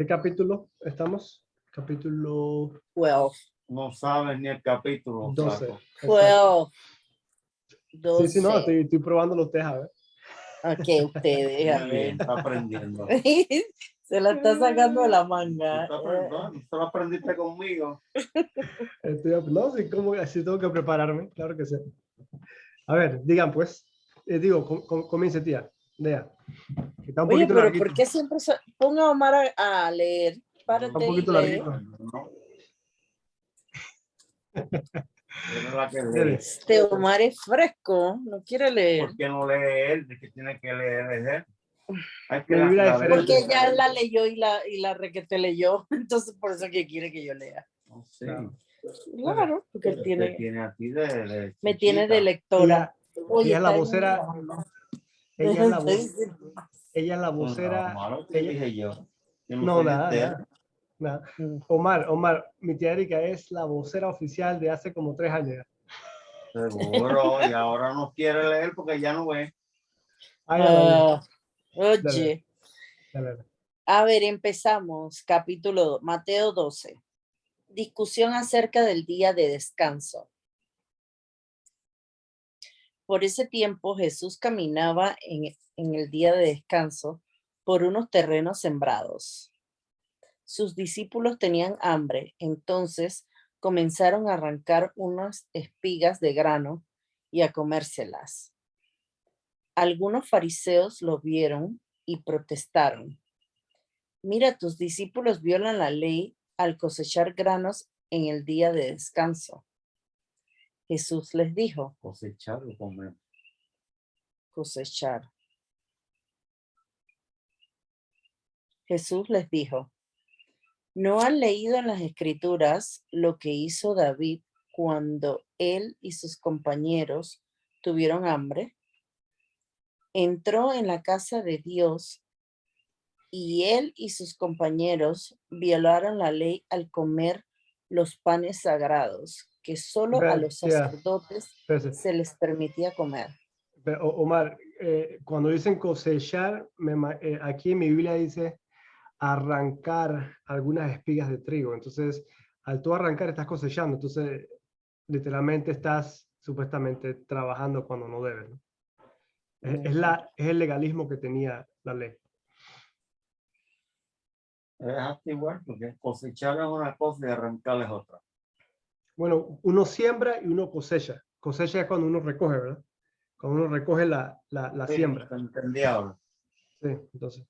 ¿Qué capítulo estamos? Capítulo 12. No sabes ni el capítulo. 12. Flaco. Exacto. 12. Sí, no, estoy probando los test, a ver. Ok, ustedes, a Muy ver. bien, está aprendiendo. Se la está sacando de la manga. Tú lo aprendiste conmigo. No, sí, ¿cómo? Así tengo que prepararme, claro que sí. A ver, digan pues. Comience, tía. Lea. Que está un Oye, poquito pero larguito. ¿por qué siempre ponga a Omar a leer? Está un Párate y poquito lee. larguito. No. Era la que Dele. lee. Este Omar es fresco, no quiere leer. ¿Por qué no lee él? ¿De qué tiene que leer es él? Hay que Mi Biblia es diferente. Porque ella la leyó y la requete leyó. Entonces, por eso que quiere que yo lea. No, sí. Claro. Claro, porque él Te tiene, tiene a ti de me tiene de chiquita. lectora. Ella es la está en vocera. un llano. Ella es la voz. Entonces, Ella es la No, vocera. malo te Ella, dije yo. Yo no no, soy nada, de él. nada, nada. Omar, mi tía Erika es la vocera oficial de hace como 3 años ya. Seguro, y ahora no quiere leer porque ya no ve. Ay, a la vida. oye, Dale. a ver, empezamos. Capítulo Mateo 12. Discusión acerca del día de descanso. Por ese tiempo Jesús caminaba en el día de descanso por unos terrenos sembrados. Sus discípulos tenían hambre, entonces comenzaron a arrancar unas espigas de grano y a comérselas. Algunos fariseos lo vieron y protestaron. Mira, tus discípulos violan la ley al cosechar granos en el día de descanso. Jesús les dijo, Cosechar o comer. cosechar. Jesús les dijo, ¿no han leído en las escrituras lo que hizo David cuando él y sus compañeros tuvieron hambre? Entró en la casa de Dios y él y sus compañeros violaron la ley al comer los panes sagrados que solo a los Tía, sacerdotes espérese. se les permitía comer. Pero, Omar, cuando dicen cosechar, aquí en mi Biblia dice arrancar algunas espigas de trigo. Entonces, al tú arrancar, estás cosechando. Entonces, literalmente estás supuestamente trabajando cuando no debes, ¿no? Es el legalismo que tenía la ley. Es hasta igual porque cosechar es una cosa y arrancar es otra. Bueno, uno siembra y uno cosecha. Cosecha es cuando uno recoge, ¿verdad? Cuando uno recoge la Sí, siembra. te entendí ahora. Sí, entonces.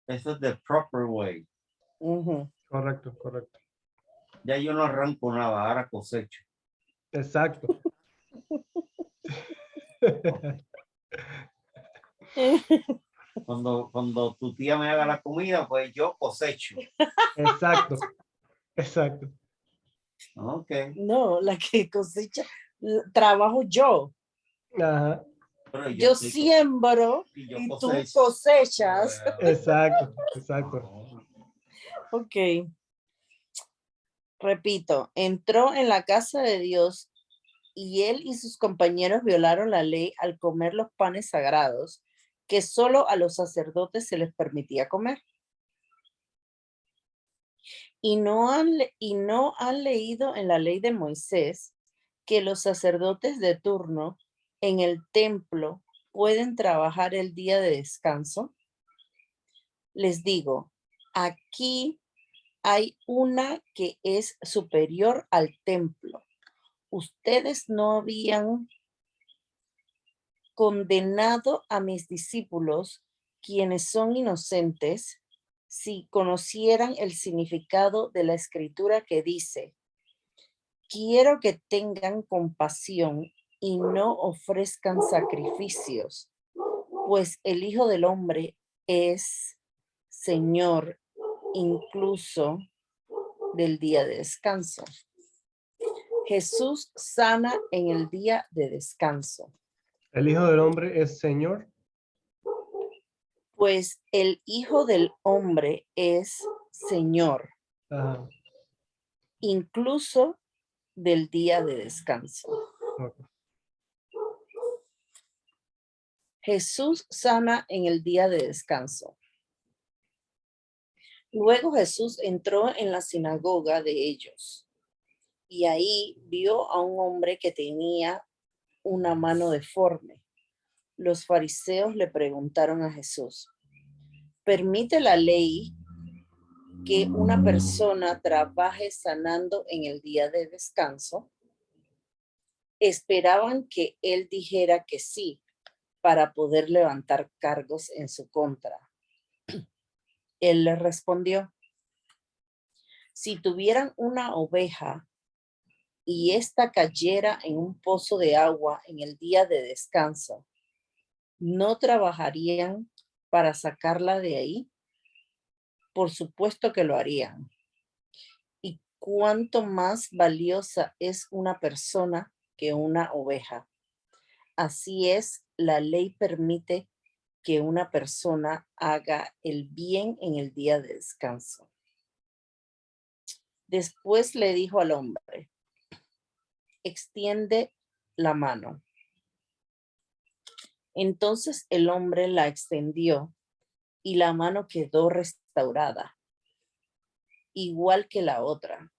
Eso es the proper way. Correcto. Ya yo no arranco nada, ahora cosecho. Exacto. Cuando tu tía me haga la comida, pues yo cosecho. Exacto. Ok. No, la que cosecha, trabajo yo. Ajá. Pero Yo siembro y yo y tú cosecho. cosechas. Exacto. Ok. Repito, entró en la casa de Dios y él y sus compañeros violaron la ley al comer los panes sagrados que solo a los sacerdotes se les permitía comer. Y no han leído en la ley de Moisés que los sacerdotes de turno en el templo pueden trabajar el día de descanso. Les digo, aquí hay una que es superior al templo. Ustedes no habían condenado a mis discípulos, quienes son inocentes, si conocieran el significado de la escritura que dice, quiero que tengan compasión y no ofrezcan sacrificios, pues el Hijo del Hombre es Señor incluso del día de descanso. Jesús sana en el día de descanso. El Hijo del Hombre es Señor. Pues el Hijo del Hombre es Señor, Ajá. incluso del día de descanso. Okay. Jesús sana en el día de descanso. Luego Jesús entró en la sinagoga de ellos y ahí vio a un hombre que tenía una mano deforme. Los fariseos le preguntaron a Jesús, ¿permite la ley que una persona trabaje sanando en el día de descanso? Esperaban que él dijera que sí para poder levantar cargos en su contra. Él les respondió, si tuvieran una oveja y ésta cayera en un pozo de agua en el día de descanso, ¿no trabajarían para sacarla de ahí? Por supuesto que lo harían. ¿Y cuánto más valiosa es una persona que una oveja? Así es, la ley permite que una persona haga el bien en el día de descanso. Después le dijo al hombre, extiende la mano. Entonces el hombre la extendió y la mano quedó restaurada, igual que la otra.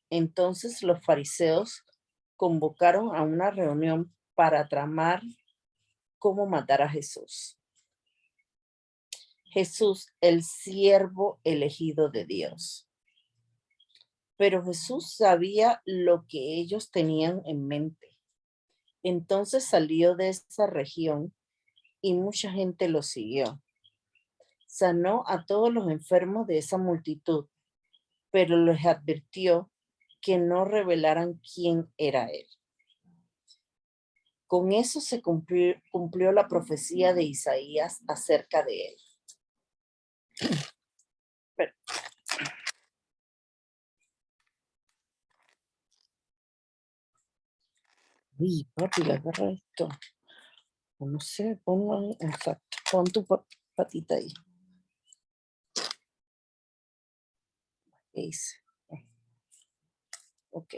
Entonces los fariseos convocaron a una reunión para tramar cómo matar a Jesús. Jesús, el siervo elegido de Dios. Pero Jesús sabía lo que ellos tenían en mente. Entonces salió de esa región y mucha gente lo siguió. Sanó a todos los enfermos de esa multitud, pero les advirtió que no revelaran quién era él. Con eso se cumplió la profecía de Isaías acerca de él. Uy, papi, agarra esto. No sé, ponlo ahí. Exacto. Pon tu patita ahí. ¿Qué hice? Ok.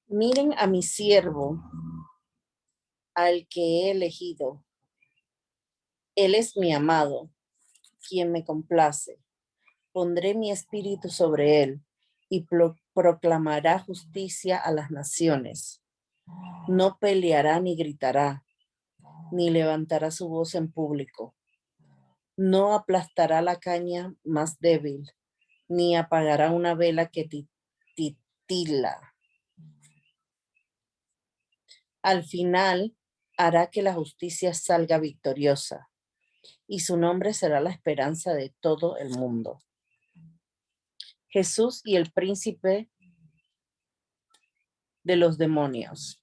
Miren a mi siervo, al que he elegido. Él es mi amado, quien me complace. Pondré mi espíritu sobre él y proclamará justicia a las naciones. No peleará ni gritará, ni levantará su voz en público. No aplastará la caña más débil, ni apagará una vela que titila. Al final hará que la justicia salga victoriosa, y su nombre será la esperanza de todo el mundo. Jesús y el príncipe de los demonios.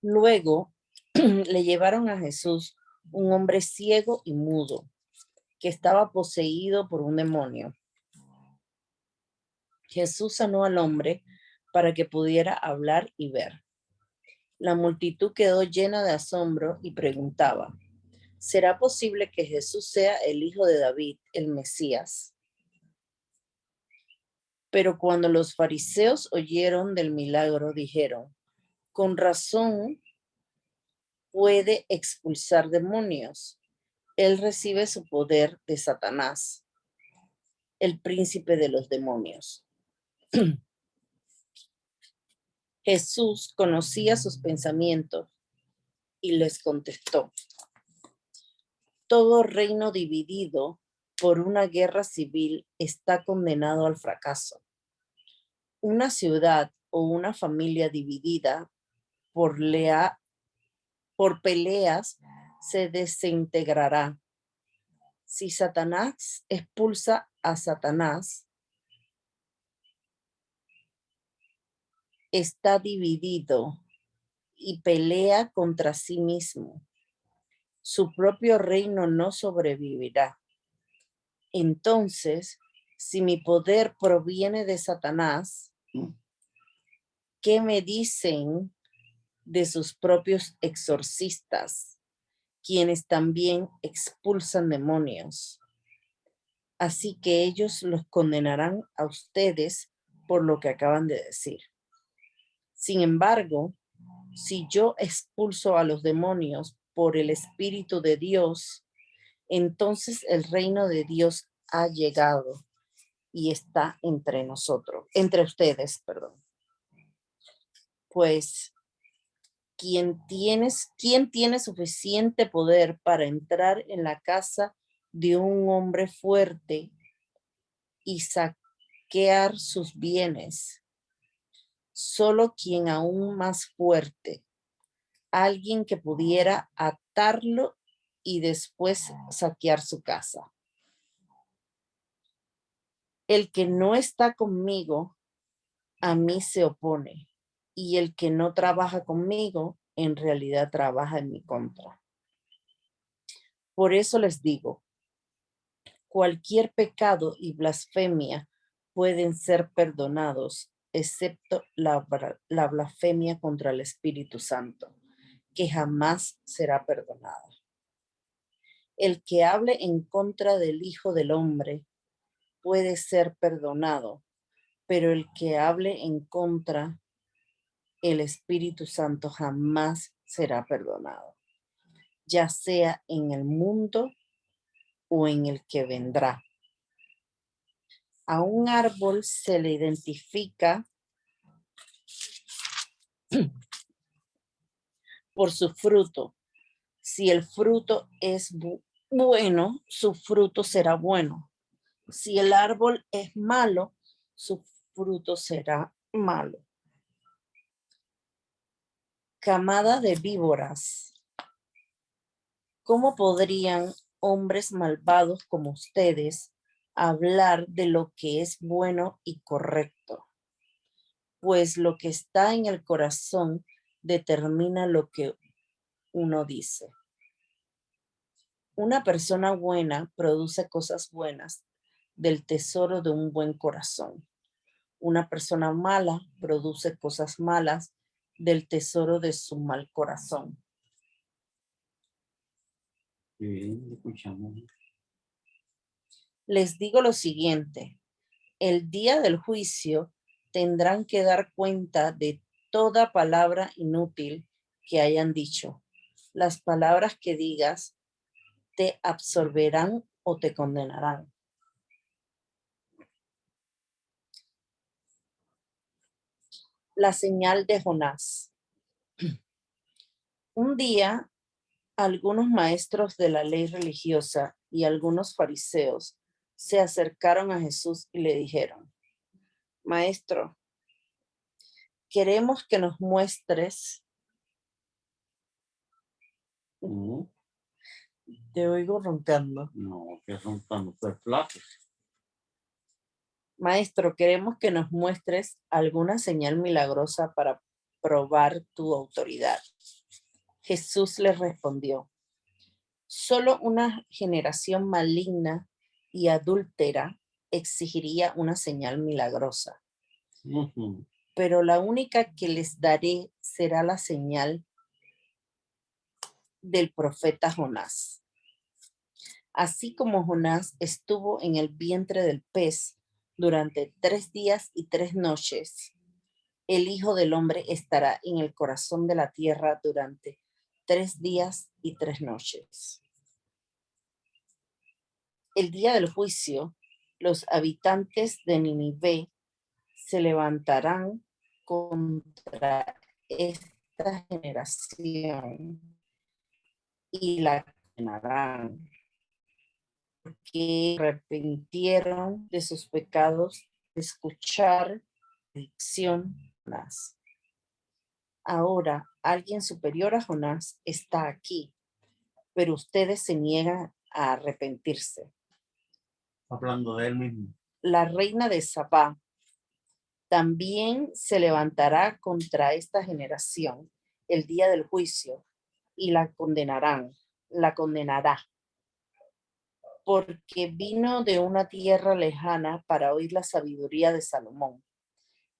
Luego le llevaron a Jesús un hombre ciego y mudo, que estaba poseído por un demonio. Jesús sanó al hombre para que pudiera hablar y ver. La multitud quedó llena de asombro y preguntaba, ¿será posible que Jesús sea el hijo de David, el Mesías? Pero cuando los fariseos oyeron del milagro, dijeron, con razón puede expulsar demonios. Él recibe su poder de Satanás, el príncipe de los demonios. Jesús conocía sus pensamientos y les contestó, todo reino dividido por una guerra civil está condenado al fracaso. Una ciudad o una familia dividida por peleas se desintegrará. Si Satanás expulsa a Satanás, está dividido y pelea contra sí mismo. Su propio reino no sobrevivirá. Entonces, si mi poder proviene de Satanás, ¿qué me dicen de sus propios exorcistas, quienes también expulsan demonios? Así que ellos los condenarán a ustedes por lo que acaban de decir. Sin embargo, si yo expulso a los demonios por el Espíritu de Dios, Entonces el reino de Dios ha llegado y está entre nosotros, entre ustedes, perdón. Pues, ¿quién tiene suficiente poder para entrar en la casa de un hombre fuerte y saquear sus bienes? Solo quien aún más fuerte, alguien que pudiera atarlo y después saquear su casa. El que no está conmigo, a mí se opone, y el que no trabaja conmigo, en realidad trabaja en mi contra. Por eso les digo, cualquier pecado y blasfemia pueden ser perdonados, excepto la blasfemia contra el Espíritu Santo, que jamás será perdonada. El que hable en contra del Hijo del Hombre puede ser perdonado, pero el que hable en contra el Espíritu Santo jamás será perdonado, ya sea en el mundo o en el que vendrá. A un árbol se le identifica por su fruto. Si el fruto es bueno, su fruto será bueno. Si el árbol es malo, su fruto será malo. Camada de víboras, ¿cómo podrían hombres malvados como ustedes hablar de lo que es bueno y correcto? Pues lo que está en el corazón determina lo que uno dice. Una persona buena produce cosas buenas del tesoro de un buen corazón. Una persona mala produce cosas malas del tesoro de su mal corazón. Sí, escuchamos. Les digo lo siguiente, el día del juicio tendrán que dar cuenta de toda palabra inútil que hayan dicho. Las palabras que digas te absorberán o te condenarán. La señal de Jonás. Un día, algunos maestros de la ley religiosa y algunos fariseos se acercaron a Jesús y le dijeron, Maestro, queremos que nos muestres. Mm, Te oigo roncando. No, que son tan flacos. Maestro, queremos que nos muestres alguna señal milagrosa para probar tu autoridad. Jesús les respondió, solo una generación maligna y adúltera exigiría una señal milagrosa, Ujú. pero la única que les daré será la señal del profeta Jonás. Así como Jonás estuvo en el vientre del pez durante 3 días y 3 noches, el Hijo del Hombre estará en el corazón de la tierra durante 3 días y 3 noches. El día del juicio, los habitantes de Nínive se levantarán contra esta generación y la condenarán, porque arrepintieron de sus pecados de escuchar predicción más. Ahora, alguien superior a Jonás está aquí, pero ustedes se niegan a arrepentirse. Hablando de él mismo. La reina de Sabá también se levantará contra esta generación el día del juicio y la condenará, porque vino de una tierra lejana para oír la sabiduría de Salomón.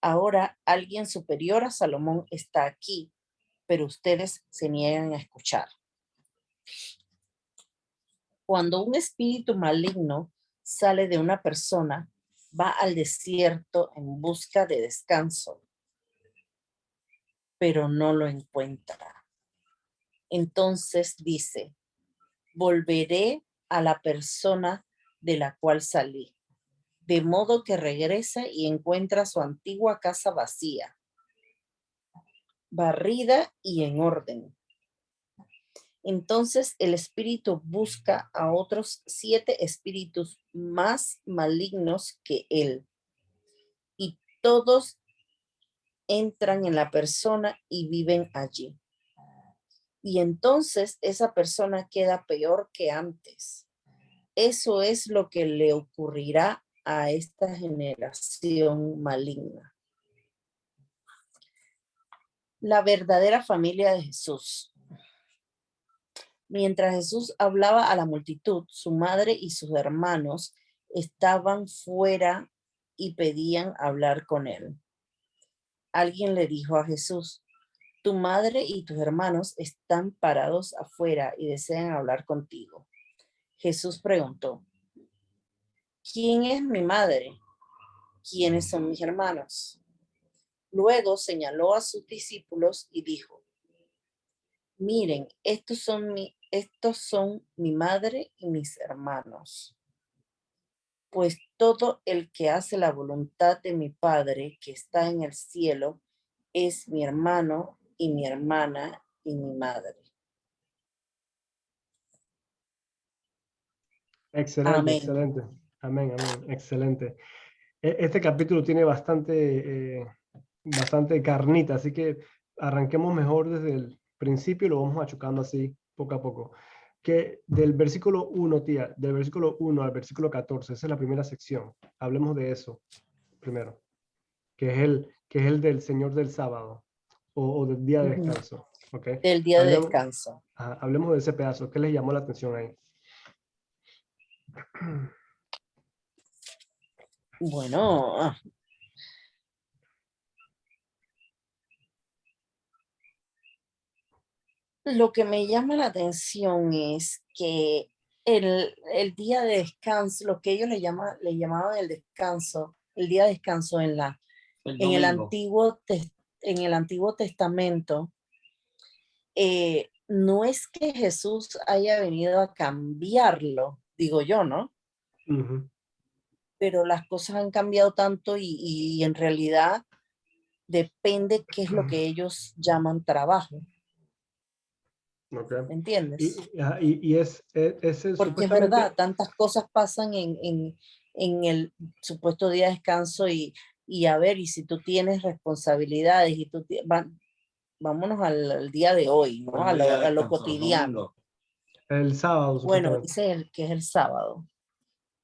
Ahora alguien superior a Salomón está aquí, pero ustedes se niegan a escuchar. Cuando un espíritu maligno sale de una persona, va al desierto en busca de descanso, pero no lo encuentra. Entonces dice, volveré a la persona de la cual salí, de modo que regresa y encuentra su antigua casa vacía, barrida y en orden. Entonces el espíritu busca a otros 7 espíritus más malignos que él, y todos entran en la persona y viven allí. Y entonces esa persona queda peor que antes. Eso es lo que le ocurrirá a esta generación maligna. La verdadera familia de Jesús. Mientras Jesús hablaba a la multitud, su madre y sus hermanos estaban fuera y pedían hablar con él. Alguien le dijo a Jesús: tu madre y tus hermanos están parados afuera y desean hablar contigo. Jesús preguntó: ¿quién es mi madre? ¿Quiénes son mis hermanos? Luego señaló a sus discípulos y dijo: miren, estos son mi madre y mis hermanos. Pues todo el que hace la voluntad de mi Padre que está en el cielo es mi hermano y mi hermana y mi madre. Excelente, Amén. excelente. Amén, amén. Excelente. Este capítulo tiene bastante carnita, así que arranquemos mejor desde el principio y lo vamos machucando así poco a poco. Que del versículo 1, tía, del versículo 1 al versículo 14, esa es la primera sección. Hablemos de eso primero, que es el del Señor del sábado o del día de descanso. ¿Ok? Del día de descanso. Hablemos de ese pedazo. ¿Qué les llamó la atención ahí? Bueno, lo que me llama la atención es que el día de descanso, lo que ellos le llamaban el descanso, el día de descanso en el Antiguo Testamento, no es que Jesús haya venido a cambiarlo, digo yo, ¿no? Ujú. Pero las cosas han cambiado tanto y en realidad depende qué es lo que ellos llaman trabajo. Okay. ¿Me entiendes? Y es Porque es supuestamente... verdad, tantas cosas pasan en el supuesto día de descanso y a ver, y si tú tienes responsabilidades y vámonos al día de hoy, ¿no? A lo cotidiano. El sábado, Bueno, supuestamente. dice que es el sábado.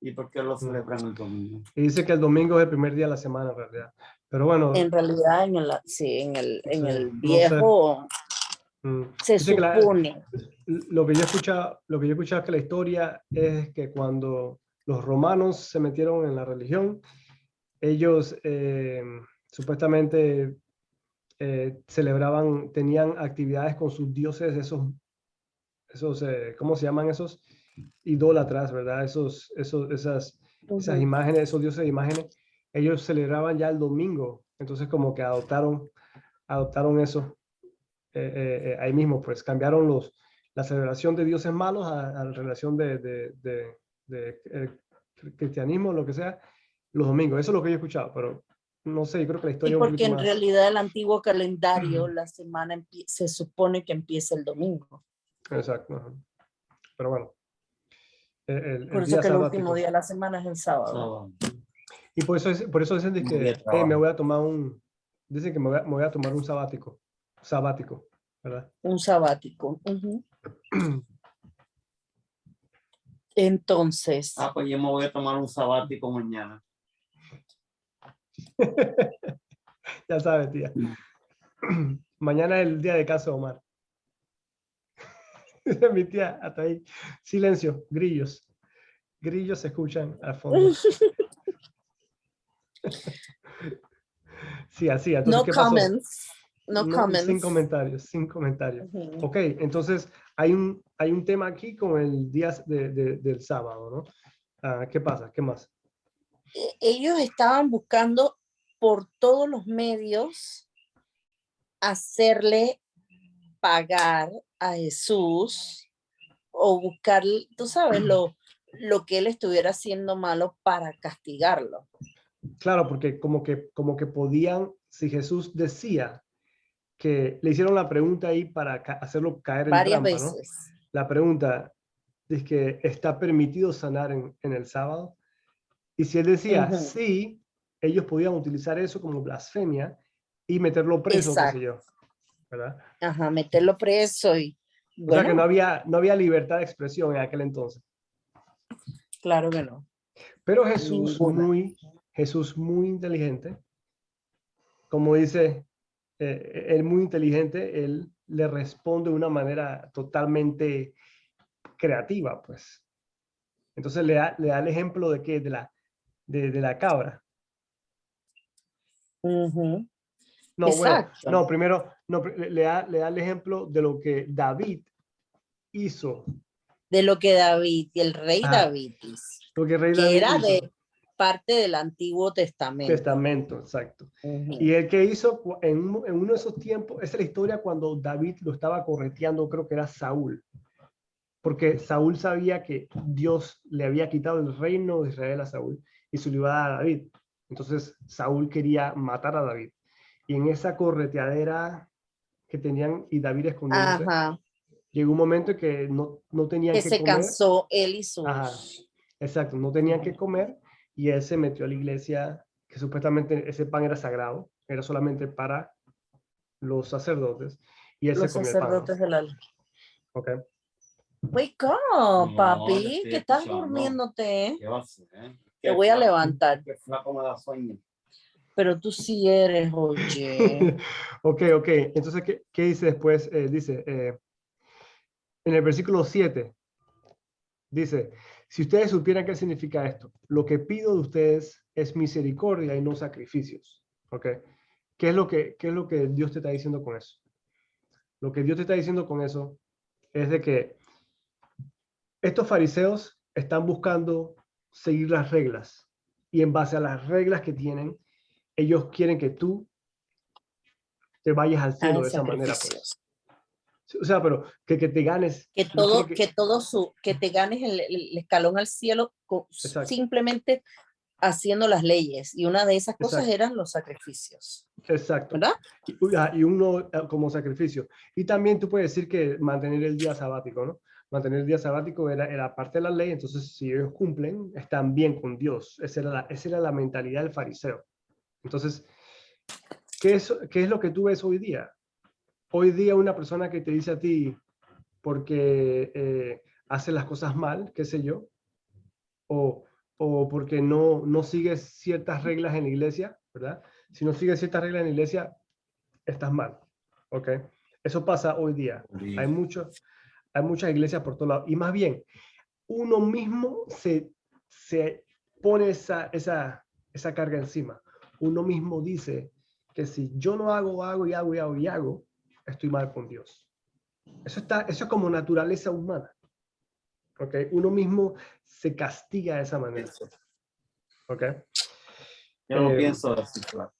¿Y por qué lo celebran el domingo? Y dice que el domingo es el primer día de la semana, en realidad. Pero bueno, En realidad, en el sí, no sé. viejo se Dice que supone. lo que yo he escuchado es que la historia es que cuando los romanos se metieron en la religión, ellos supuestamente celebraban, tenían actividades con sus dioses, esos ¿cómo se llaman esos? Idólatras, ¿verdad? Esas imágenes, esos dioses de imágenes, ellos celebraban ya el domingo, entonces como que adoptaron eso ahí mismo, pues cambiaron la celebración de dioses malos a la relación de cristianismo, lo que sea, los domingos. Eso es lo que yo he escuchado, pero no sé, yo creo que la Y historia es un porque poquito en más... realidad el antiguo calendario, la semana se supone que empieza el domingo. Exacto. Ajá. Pero bueno, Por el eso día que el último sabático. día de la semana es el sábado. Y por eso dicen de No había que me trabajo. voy a tomar dicen que me voy a tomar un sabático, ¿verdad? Un sabático. Entonces, Pues yo me voy a tomar un sabático mañana. Ya sabes, tía. Mañana es el día de casa de Omar. Mi tía, hasta ahí. Silencio, grillos. Grillos se escuchan al fondo. Sí, así. Entonces, no ¿qué pasó? comments. No Sin comments. comentarios, sin comentarios. Ok, entonces hay un tema aquí con el día del sábado, ¿no? ¿Qué pasa? ¿Qué más? Ellos estaban buscando por todos los medios hacerle pagar a Jesús o buscar, tú sabes, lo que él estuviera haciendo malo para castigarlo. Claro, porque como que podían, si Jesús decía que le hicieron la pregunta ahí para hacerlo caer en Varias trampa, ¿no? veces. La pregunta es que ¿está permitido sanar en el sábado? Y si él decía Ujú. sí, ellos podían utilizar eso como blasfemia y meterlo preso, qué sé Exacto. yo, ¿verdad? Ajá, meterlo preso y O sea que bueno, no había libertad de expresión en aquel entonces. claro que no, Pero ninguna. Jesús muy inteligente, como dice, él muy inteligente, él le responde de una manera totalmente creativa, pues. Entonces le da el ejemplo de qué, de la cabra. Ujú. No, bueno, Exacto. no, primero, no, le da el ejemplo de lo que David hizo. De lo que David y el rey Ajá, David hizo, lo que el rey que David era hizo. de parte del Antiguo Testamento. Testamento, exacto. Y Ujú. el que hizo en uno de esos tiempos, esa es la historia cuando David lo estaba correteando, creo que era Saúl, porque Saúl sabía que Dios le había quitado el reino de Israel a Saúl y se lo iba a dar a David. Entonces Saúl quería matar a David. Y en esa correteadera que tenían y David escondiéndose, Ajá, llegó un momento en que no tenían que que se comer. cansó él y Ajá, sus... exacto, no tenían que comer y él se metió a la iglesia que supuestamente ese pan era sagrado, era solamente para los sacerdotes y él se Los comió el pan, ¿no? sacerdotes de la ley. Ok. Wake up, No, le papi, estoy que estás escuchando. durmiéndote. ¿Qué va a hacer? Te voy a levantar, Qué flaco me da sueño. pero tú sí eres, oye. Ok, ok. Entonces, ¿qué dice después? Dice, en el versículo 7, dice, si ustedes supieran qué significa esto, lo que pido de ustedes es misericordia y no sacrificios. Ok. Qué es lo que Dios te está diciendo con eso? Lo que Dios te está diciendo con eso es de que estos fariseos están buscando seguir las reglas y en base a las reglas que tienen, ellos quieren que tú te vayas al cielo Hagan de esa manera, pues. sacrificios. O sea, pero que te ganes, ellos quieren que, Que te ganes el escalón al cielo exacto, simplemente haciendo las leyes. Y una de esas cosas exacto, eran los sacrificios, exacto. ¿verdad? Y uno como sacrificio. Y también tú puedes decir que mantener el día sabático, ¿no? Mantener el día sabático era parte de la ley, entonces si ellos cumplen, están bien con Dios. Esa era la mentalidad del fariseo. Entonces, qué es lo que tú ves hoy día? Hoy día una persona que te dice a ti porque hace las cosas mal, qué sé yo, o, o porque no sigues ciertas reglas en la iglesia, ¿verdad? Si no sigues ciertas reglas en la iglesia, estás mal, ¿ok? Eso pasa hoy día. Hay, hay muchas iglesias por todos lados. Y más bien, uno mismo se pone esa carga encima. Uno mismo dice que si yo no hago, estoy mal con Dios. Eso es como naturaleza humana. ¿Ok? Uno mismo se castiga de esa manera. Eso. ¿Ok? Yo no pienso así, claro.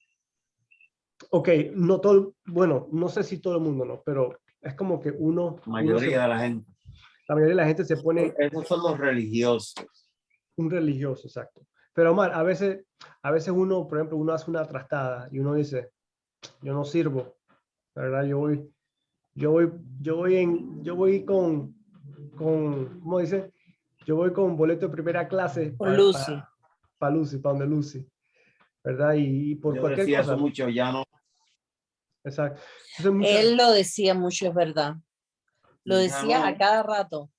Ok, no todo, bueno, no sé si todo el mundo, ¿no? Pero es como que La mayoría de la gente. la mayoría de la gente se pone Esos son los religiosos. un religioso, exacto. Pero Omar, a veces uno, por ejemplo, uno hace una trastada y uno dice, yo no sirvo, la verdad, yo voy ¿cómo dice? Yo voy con boleto de primera clase Con Lucy. para Lucy, para donde Lucy, ¿verdad? Y por Yo cualquier decía eso cosa, ¿no? mucho, ya no. Exacto. Entonces, Él lo decía mucho, es verdad. Lo Ya decía a no. cada rato.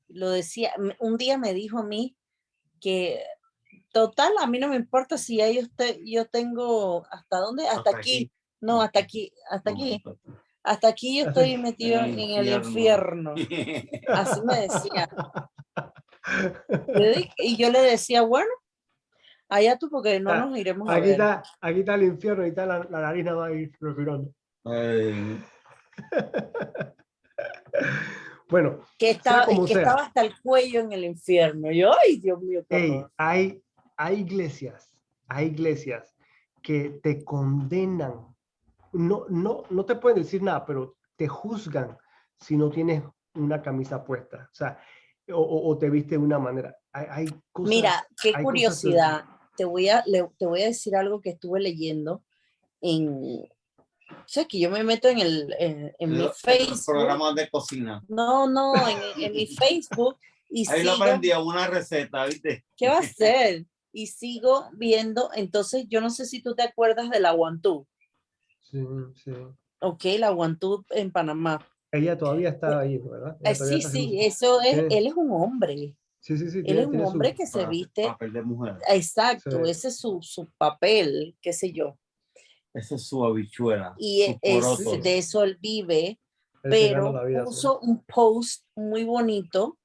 Lo decía, un día me dijo a mí que total, a mí no me importa si ya yo tengo, ¿hasta dónde? Hasta Hasta aquí. aquí. No, hasta aquí, hasta No, aquí. Hasta aquí yo hasta estoy que... metido en el en el infierno. infierno. Así me decía. Y yo le decía, bueno, allá tú porque no nos iremos a ver. Aquí está el infierno y está la nariz nada más ahí respirando. Ay, Bueno, sea Es como que estaba sea, hasta el cuello en el infierno. Yo, ay, Dios mío, qué hey, horror. hay iglesias que te condenan. No te pueden decir nada, pero te juzgan si no tienes una camisa puesta? O sea, o te viste de una manera. Hay cosas. Mira, qué hay curiosidad. Te voy a decir algo que estuve leyendo en, o sea, que yo me meto en mi Los Facebook. programas de cocina. No, en mi Facebook y Ahí lo sigo, aprendí a una receta, ¿viste? ¿qué va a hacer? Y sigo viendo, entonces yo no sé si tú te acuerdas de la Guantú, Sí, sí. ok, la Guantú en Panamá. Ella todavía está ahí, ¿verdad? Ella todavía Sí, está haciendo sí, eso es, tiene- él es un hombre, sí, sí, sí, él es un tiene hombre su. que se viste, Papel de mujer. exacto, Sí. ese es su papel, qué sé yo, Esa es su habichuela. y sus es, porotos. de eso él vive, Él se gana pero la vida. Sí. puso un post muy bonito,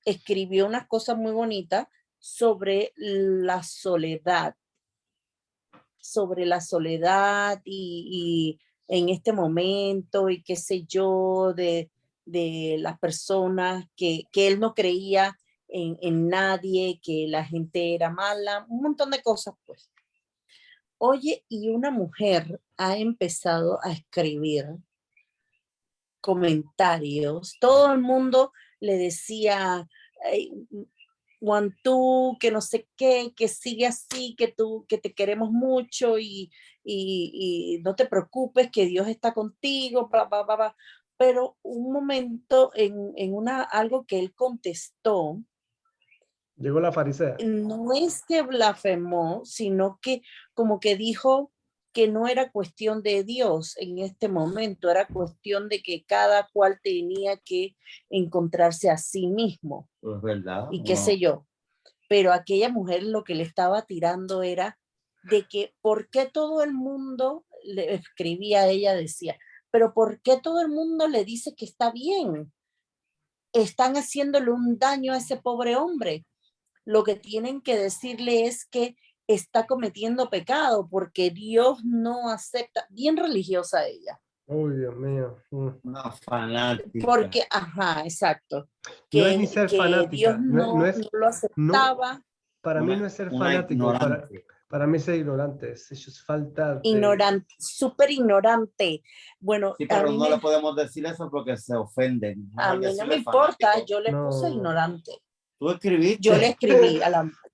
escribió unas cosas muy bonitas sobre la soledad y en este momento y qué sé yo, de las personas que él no creía en nadie, que la gente era mala, un montón de cosas, pues. Oye, y una mujer ha empezado a escribir comentarios, todo el mundo le decía, "Ay, Guantú, que no sé qué, que sigue así, que te queremos mucho y no te preocupes, que Dios está contigo, bla, bla, bla, bla". Pero un momento algo que él contestó, Llegó la farisea. no es que blasfemó, sino que como que dijo que no era cuestión de Dios en este momento, era cuestión de que cada cual tenía que encontrarse a sí mismo Pues verdad. y qué sé yo. Pero aquella mujer lo que le estaba tirando era de que por qué todo el mundo le escribía a ella, decía, pero por qué todo el mundo le dice que está bien, están haciéndole un daño a ese pobre hombre. Lo que tienen que decirle es que está cometiendo pecado porque Dios no acepta, bien religiosa ella, Uy, Dios mío. Una fanática. porque, ajá, exacto, No es ni ser que Dios fanática. No es. no lo No, aceptaba. para mí no es ser Una fanático. ignorante. Para mí es ser ignorante. Es falta de. Ignorante, súper ignorante. Bueno, Sí, pero no le podemos decir eso porque se ofenden. a Mejor mí no decirle me importa, fanático. yo le puse No. ignorante. Tú escribiste. Yo le escribí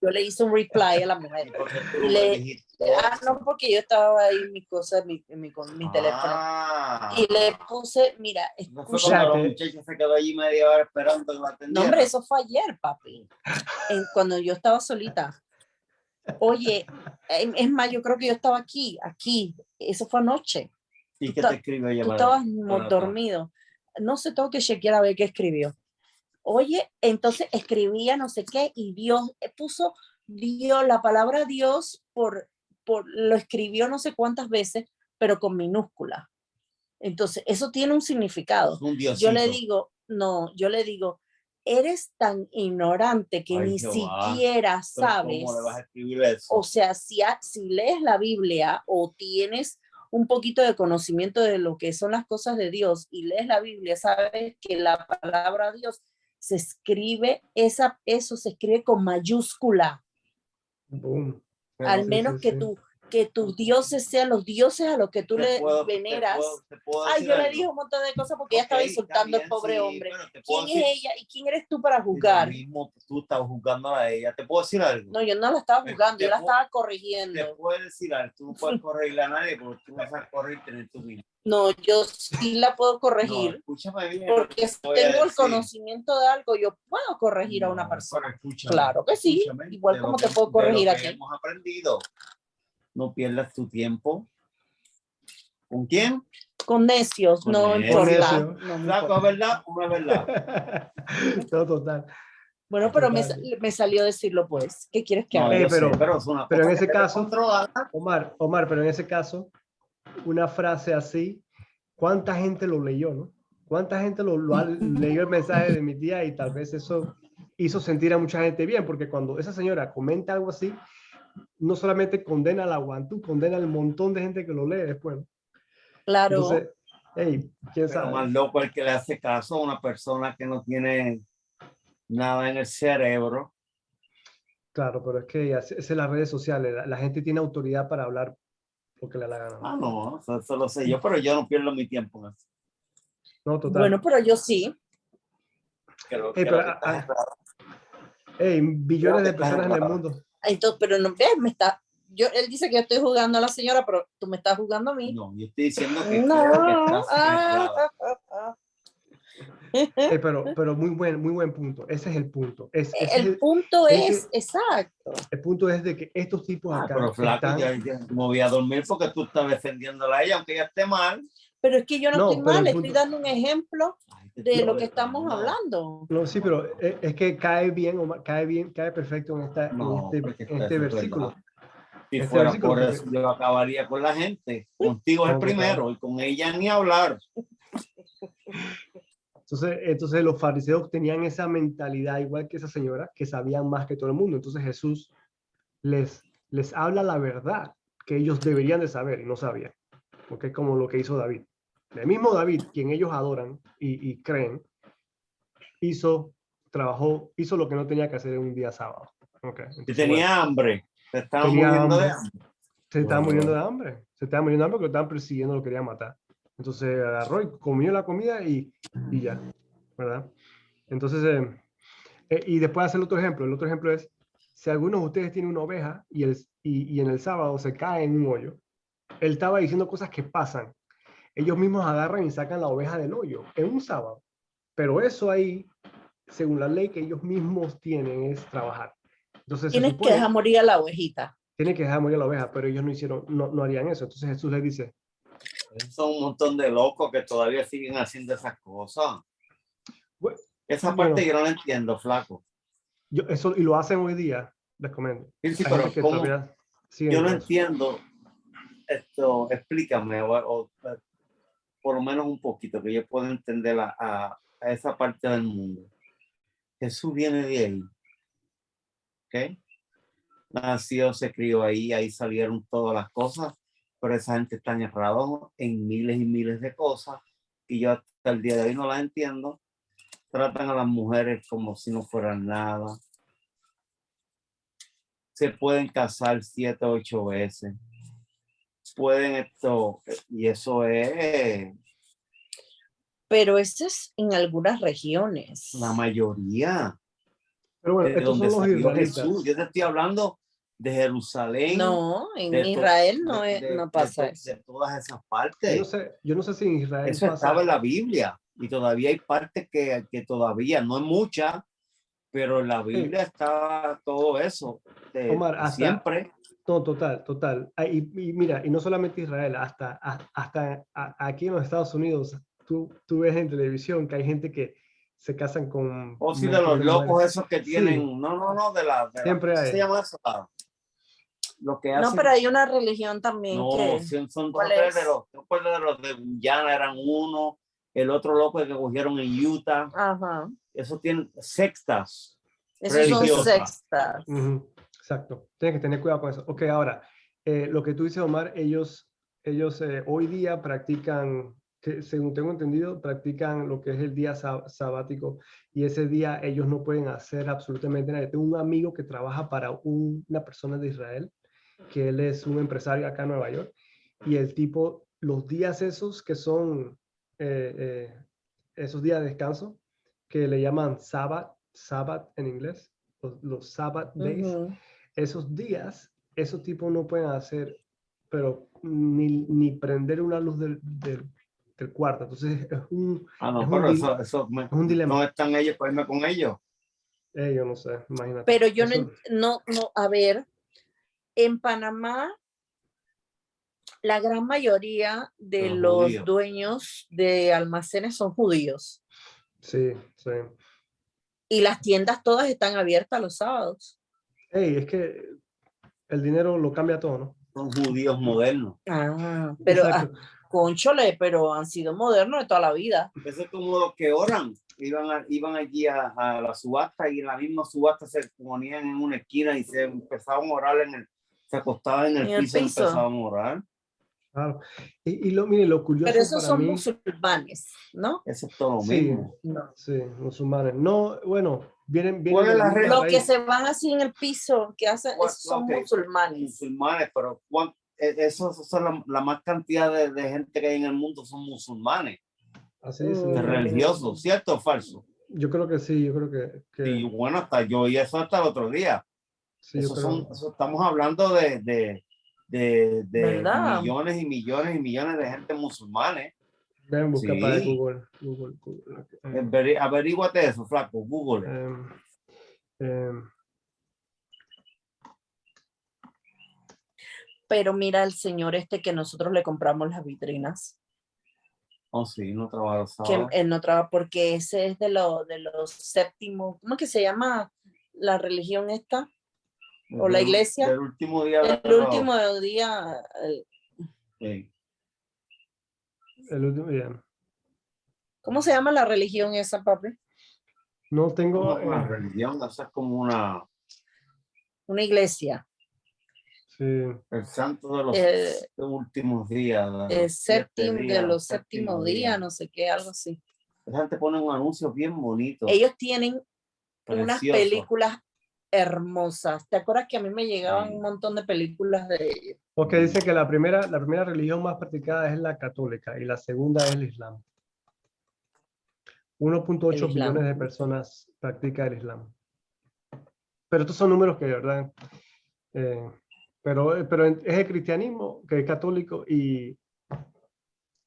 yo le hice un reply a la mujer. ¿Y por qué tú Y no me dijiste no, eso? porque yo estaba ahí en mi cosa, con mi teléfono. Y le puse, mira, ¿No fue cuando la Escúchate. muchacha se quedó allí media hora esperando que la no, atendiera? hombre, eso fue ayer, papi. Cuando yo estaba solita. Oye, es más, yo creo que yo estaba aquí. Eso fue anoche. ¿Y qué te escribió ella? Tú para- estabas dormido. No sé, tengo que chequear a ver qué escribió. Oye, entonces escribía no sé qué y Dios puso Dios, la palabra Dios lo escribió no sé cuántas veces, pero con minúscula. Entonces, eso tiene un significado. Un diosito. Yo le digo, eres tan ignorante que Ay, ni Jehová. siquiera Pero sabes. ¿cómo le vas a escribir eso? O sea, si lees la Biblia o tienes un poquito de conocimiento de lo que son las cosas de Dios y lees la Biblia, sabes que la palabra Dios se escribe, eso se escribe con mayúscula. Boom. Al Sí, menos sí, sí. que tus dioses sean los dioses a los que tú le veneras. ¿Te puedo Ay, decir yo le algo? dije un montón de cosas porque ella estaba Ok, insultando está al pobre bien, sí, hombre. pero te puedo ¿Quién es decir- ella y quién eres tú para Y lo juzgar? mismo, tú estás juzgando a ella. ¿Te puedo decir algo? No, yo no la estaba juzgando, Te yo la puedo- estaba Te corrigiendo. puedo decir algo. Tú no puedes corregirle a nadie porque tú no sabes corregirte en tu vida. No, yo sí la puedo No, corregir. escúchame bien. lo Porque que si te voy a tengo el decir. conocimiento de algo, yo puedo corregir a una No, persona. pero escúchame, Claro que sí, escúchame, igual de como lo te que- puedo de lo corregir que a ti. hemos aprendido. No pierdas tu tiempo. ¿Con quién? Con necios, Con no necios. importa. Con No me ¿Flaco importa. es verdad o no es verdad? No, total. Bueno, pero Total. me salió decirlo, pues. ¿Qué quieres que No, haga? yo pero- sé, pero es una pero en cosa ese que debes caso- controlar. Omar, pero en ese caso, una frase así, ¿cuánta gente lo leyó, no? ¿Cuánta gente leyó el mensaje de mi tía y tal vez eso hizo sentir a mucha gente bien? Porque cuando esa señora comenta algo así, no solamente condena a la Guantú, condena al montón de gente que lo lee después, ¿no? Claro. Entonces, hey, quién Pero sabe. más loco el que le hace caso a una persona que no tiene nada en el cerebro. Claro, pero es que es en las redes sociales, la gente tiene autoridad para hablar lo que le da la gana. Ah, no, eso lo sé yo, pero yo no pierdo mi tiempo en eso. No, total. Bueno, pero yo sí. Creo Hey, que pero, lo que estás es raro. billones de Creo que estás personas en el raro. mundo. Entonces, pero no ves, él dice que yo estoy jugando a la señora, pero tú me estás jugando a mí. No, yo estoy diciendo que No. creo que estás errado. Pero muy buen punto. Ese es el punto. El punto es, ese- exacto. el punto es de que estos tipos Ah, acá pero flaco, están... ya me voy a dormir porque tú estás defendiéndola a ella, aunque ella esté mal. Pero es que yo no No, estoy pero mal, el estoy punto... dando un ejemplo Ay, te de estoy lo que estamos retando. hablando. No, sí, pero es que cae bien, Omar, cae perfecto No, porque en este eso es versículo. verdad. Si Este fuera versículo, por porque eso, yo acabaría con la gente. Contigo es el no, total. primero y con ella ni hablar. Entonces los fariseos tenían esa mentalidad igual que esa señora, que sabían más que todo el mundo. Entonces Jesús les habla la verdad que ellos deberían de saber y no sabían. Porque es como lo que hizo David. El mismo David, quien ellos adoran y creen, hizo lo que no tenía que hacer en un día sábado. Okay. Si Entonces, tenía hambre, se estaba tenía muriendo de hambre. hambre. Se estaba muriendo de hambre. Se estaba muriendo de hambre porque lo estaban persiguiendo, lo querían matar. Entonces agarró y comió la comida y ya, ¿verdad? Entonces, y después hacer el otro ejemplo. El otro ejemplo es, si alguno de ustedes tiene una oveja y en el sábado se cae en un hoyo, él estaba diciendo cosas que pasan. Ellos mismos agarran y sacan la oveja del hoyo en un sábado. Pero eso ahí, según la ley que ellos mismos tienen, es trabajar. Entonces se Tienes que dejar supone, morir a la ovejita. tiene que dejar morir a la oveja, pero ellos no harían eso. Entonces Jesús les dice, Son un montón de locos que todavía siguen haciendo esas cosas. bueno, Esa parte yo no la entiendo, flaco. eso, y lo hacen hoy día, les comento. Sí, Hay pero gente que ¿cómo? todavía sigue Yo no con eso. entiendo esto, explícame, o por lo menos un poquito, que yo pueda entender a esa parte del mundo. Jesús viene de ahí, ¿ok? Nació, se crió ahí salieron todas las cosas, pero esa gente está errada en miles y miles de cosas y yo hasta el día de hoy no las entiendo. Tratan a las mujeres como si no fueran nada. Se pueden casar 7, 8 veces. Pueden esto, y eso es Pero eso es en algunas regiones. la mayoría Pero bueno, de estos donde son los salió israelitas. Jesús. Yo te estoy hablando de Jerusalén, No, en de Israel no pasa eso. de todas esas partes. Yo no sé si en Israel Eso pasa. estaba en la Biblia y todavía hay partes que todavía, no es mucha, pero en la Biblia está todo eso. Omar, hasta, siempre. no, total. Y mira, y no solamente Israel, hasta aquí en los Estados Unidos, tú ves en televisión que hay gente que se casan con O un si de montón los de locos mujeres. esos que Sí, tienen, no, de la siempre ¿cómo se hay. llama eso? Lo que No, hacen. pero hay una religión también No, que... son ¿Cuál tres es? de los de Guyana eran uno, el otro loco que cogieron en Utah. Ajá. Eso tienen sextas Esos son religiosas. sextas. Exacto, tienes que tener cuidado con eso. Ok, ahora, lo que tú dices, Omar, ellos hoy día practican, que según tengo entendido, practican lo que es el día sabático y ese día ellos no pueden hacer absolutamente nada. Tengo un amigo que trabaja para una persona de Israel, que él es un empresario acá en Nueva York, y el tipo, los días esos que son esos días de descanso, que le llaman Sabbath en inglés, los Sabbath days, esos días, esos tipos no pueden hacer, pero ni prender una luz del cuarto. Entonces es un, No, es un, pero es un dilema. ¿dónde están ellos para irme con ellos? Yo no sé, imagínate. Pero yo Eso, no, a ver, en Panamá, la gran mayoría de los dueños de almacenes son judíos. sí. Y las tiendas todas están abiertas los sábados. Es que el dinero lo cambia todo, ¿no? Son judíos modernos. Pero Exacto. cónchole, pero han sido modernos de toda la vida. Eso es como los que oran. Iban allí a la subasta y en la misma subasta se ponían en una esquina y se empezaban a orar se acostaban en el piso y empezaban a orar. Claro. Mire, lo curioso pero esos para son mí, musulmanes, ¿no? Eso es todo lo sí, mismo. No. Sí, musulmanes. No, bueno, vienen ¿Cuál es de la misma regla? Los que raíz. se van así en el piso, que hacen, esos son musulmanes. Musulmanes, pero esos son la más cantidad de gente que hay en el mundo son musulmanes. Así dicen. Religiosos, ¿cierto o falso? Yo creo que sí, yo creo que Y bueno, hasta yo y eso hasta el otro día. sí, yo Eso creo. estamos hablando de ¿Verdad? millones y millones y millones de gente musulmanes. Ven, busca para Sí. Google. Averíguate eso, flaco, Google. Pero mira el señor este que nosotros le compramos las vitrinas, Oh, sí, no trabajo que sábado. él no trabaja porque ese es de los séptimos, ¿cómo es que se llama la religión esta? ¿O la iglesia? Del último día de El último día, Sí. El último día. ¿cómo se llama la religión esa, papi? No tengo. No es una religión, eso es como una Una iglesia. Sí. el santo de los últimos días. De los séptimos días, no sé qué, algo así. Esa gente pone un anuncio bien bonito. Ellos tienen unas precioso. películas hermosas. ¿Te acuerdas que a mí me llegaban Sí. un montón de películas de ellos? Porque dice que la primera religión más practicada es la católica y la segunda es el Islam. 1.8 El Islam. billones de personas practican el Islam. Pero estos son números que de verdad. Pero es el cristianismo que es católico y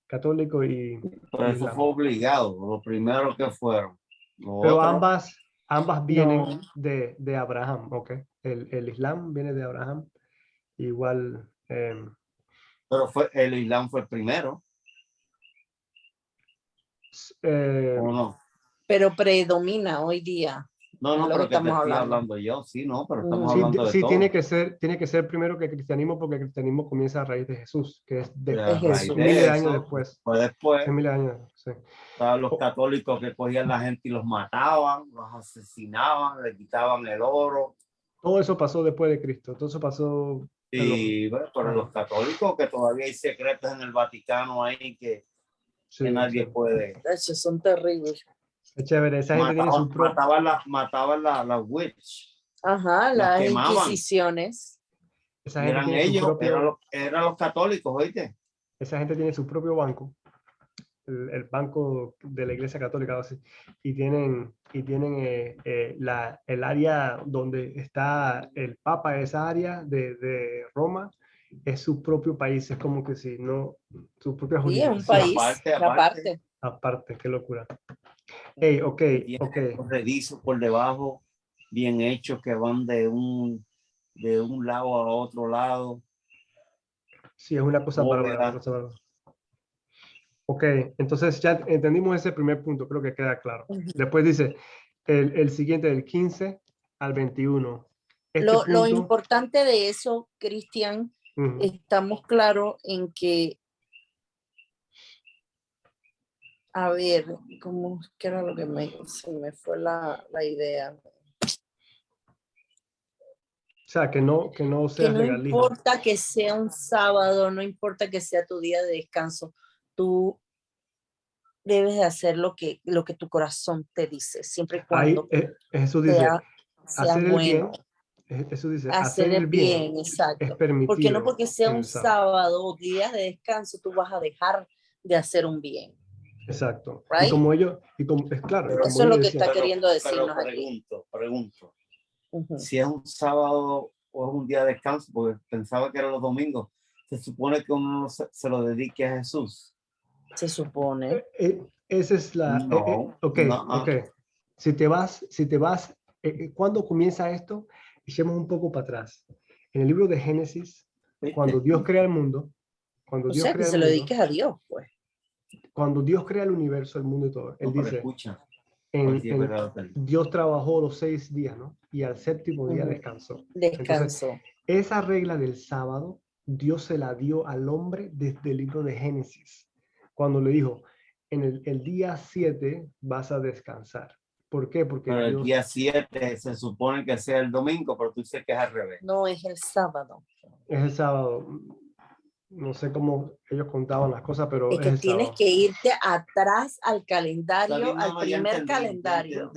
Pero eso Islam. fue obligado, lo primero que fueron. Pero otro, ambas vienen No. de Abraham, ¿ok? El Islam viene de Abraham. Igual. pero el Islam fue el primero, ¿o no? Pero predomina hoy día. No, Es no, lo pero que que te estamos estoy hablando. hablando yo, sí, no, pero estamos Sí, hablando de sí, todo. tiene que ser primero que el cristianismo, porque el cristianismo comienza a raíz de Jesús, que es A raíz son de miles de eso, años después. Pues después, Miles de años, sí. estaban los católicos que cogían la gente y los mataban, los asesinaban, le quitaban el oro. Todo eso pasó después de Cristo, todo eso pasó. Y bueno, pero los católicos que todavía hay secretos en el Vaticano ahí que nadie puede. Esos son terribles. Es chévere, esa gente tiene su propio. Mataban la witch. Ajá, las las quemaban. inquisiciones. Esa Y gente eran tiene su ellos, propio. eran los católicos, ¿oíste? Esa gente tiene su propio banco, el banco de la Iglesia Católica, así, y tienen el área donde está el Papa, esa área de Roma, es su propio país, es como que si no, su propia Sí, es un jurisdicción. país. Aparte. Aparte, qué locura. Hey, ok. Redizos por debajo, bien hechos, que van de un lado a otro lado. Sí, es una cosa bárbara. Ok, entonces ya entendimos ese primer punto, creo que queda claro. Después dice el siguiente, del 15 al 21. Lo importante de eso, Cristian, estamos claros en que, a ver, ¿cómo qué era lo que se me fue la idea? O sea, que no sea no legalismo. importa que sea un sábado, no importa que sea tu día de descanso, tú debes de hacer lo que tu corazón te dice, siempre y cuando Jesús dice, sea hacer bueno. el bien, Jesús dice, Hacer el bien, exacto. es permitido. No porque sea un sábado o día de descanso, tú vas a dejar de hacer un bien. Exacto. Right? Y como ellos, es claro. Pero eso es lo que está queriendo decirnos pregunto. Si es un sábado o es un día de descanso, porque pensaba que eran los domingos, se supone que uno se lo dedique a Jesús. Se supone. Esa es la. Ok. Si te vas, ¿cuándo comienza esto? Echemos un poco para atrás. En el libro de Génesis, cuando Dios crea el mundo, que se lo dediques a Dios, pues. Cuando Dios crea el universo, el mundo y todo, Él dice, Dios trabajó los 6 días, ¿no? Y al séptimo día descansó. Entonces, esa regla del sábado, Dios se la dio al hombre desde el libro de Génesis, cuando le dijo, en el día 7 vas a descansar. ¿Por qué? Porque pero el día 7 se supone que sea el domingo, pero tú dices que es al revés. No, es el sábado. Es el sábado. No sé cómo ellos contaban las cosas, pero es que tienes que irte atrás al calendario, al primer calendario.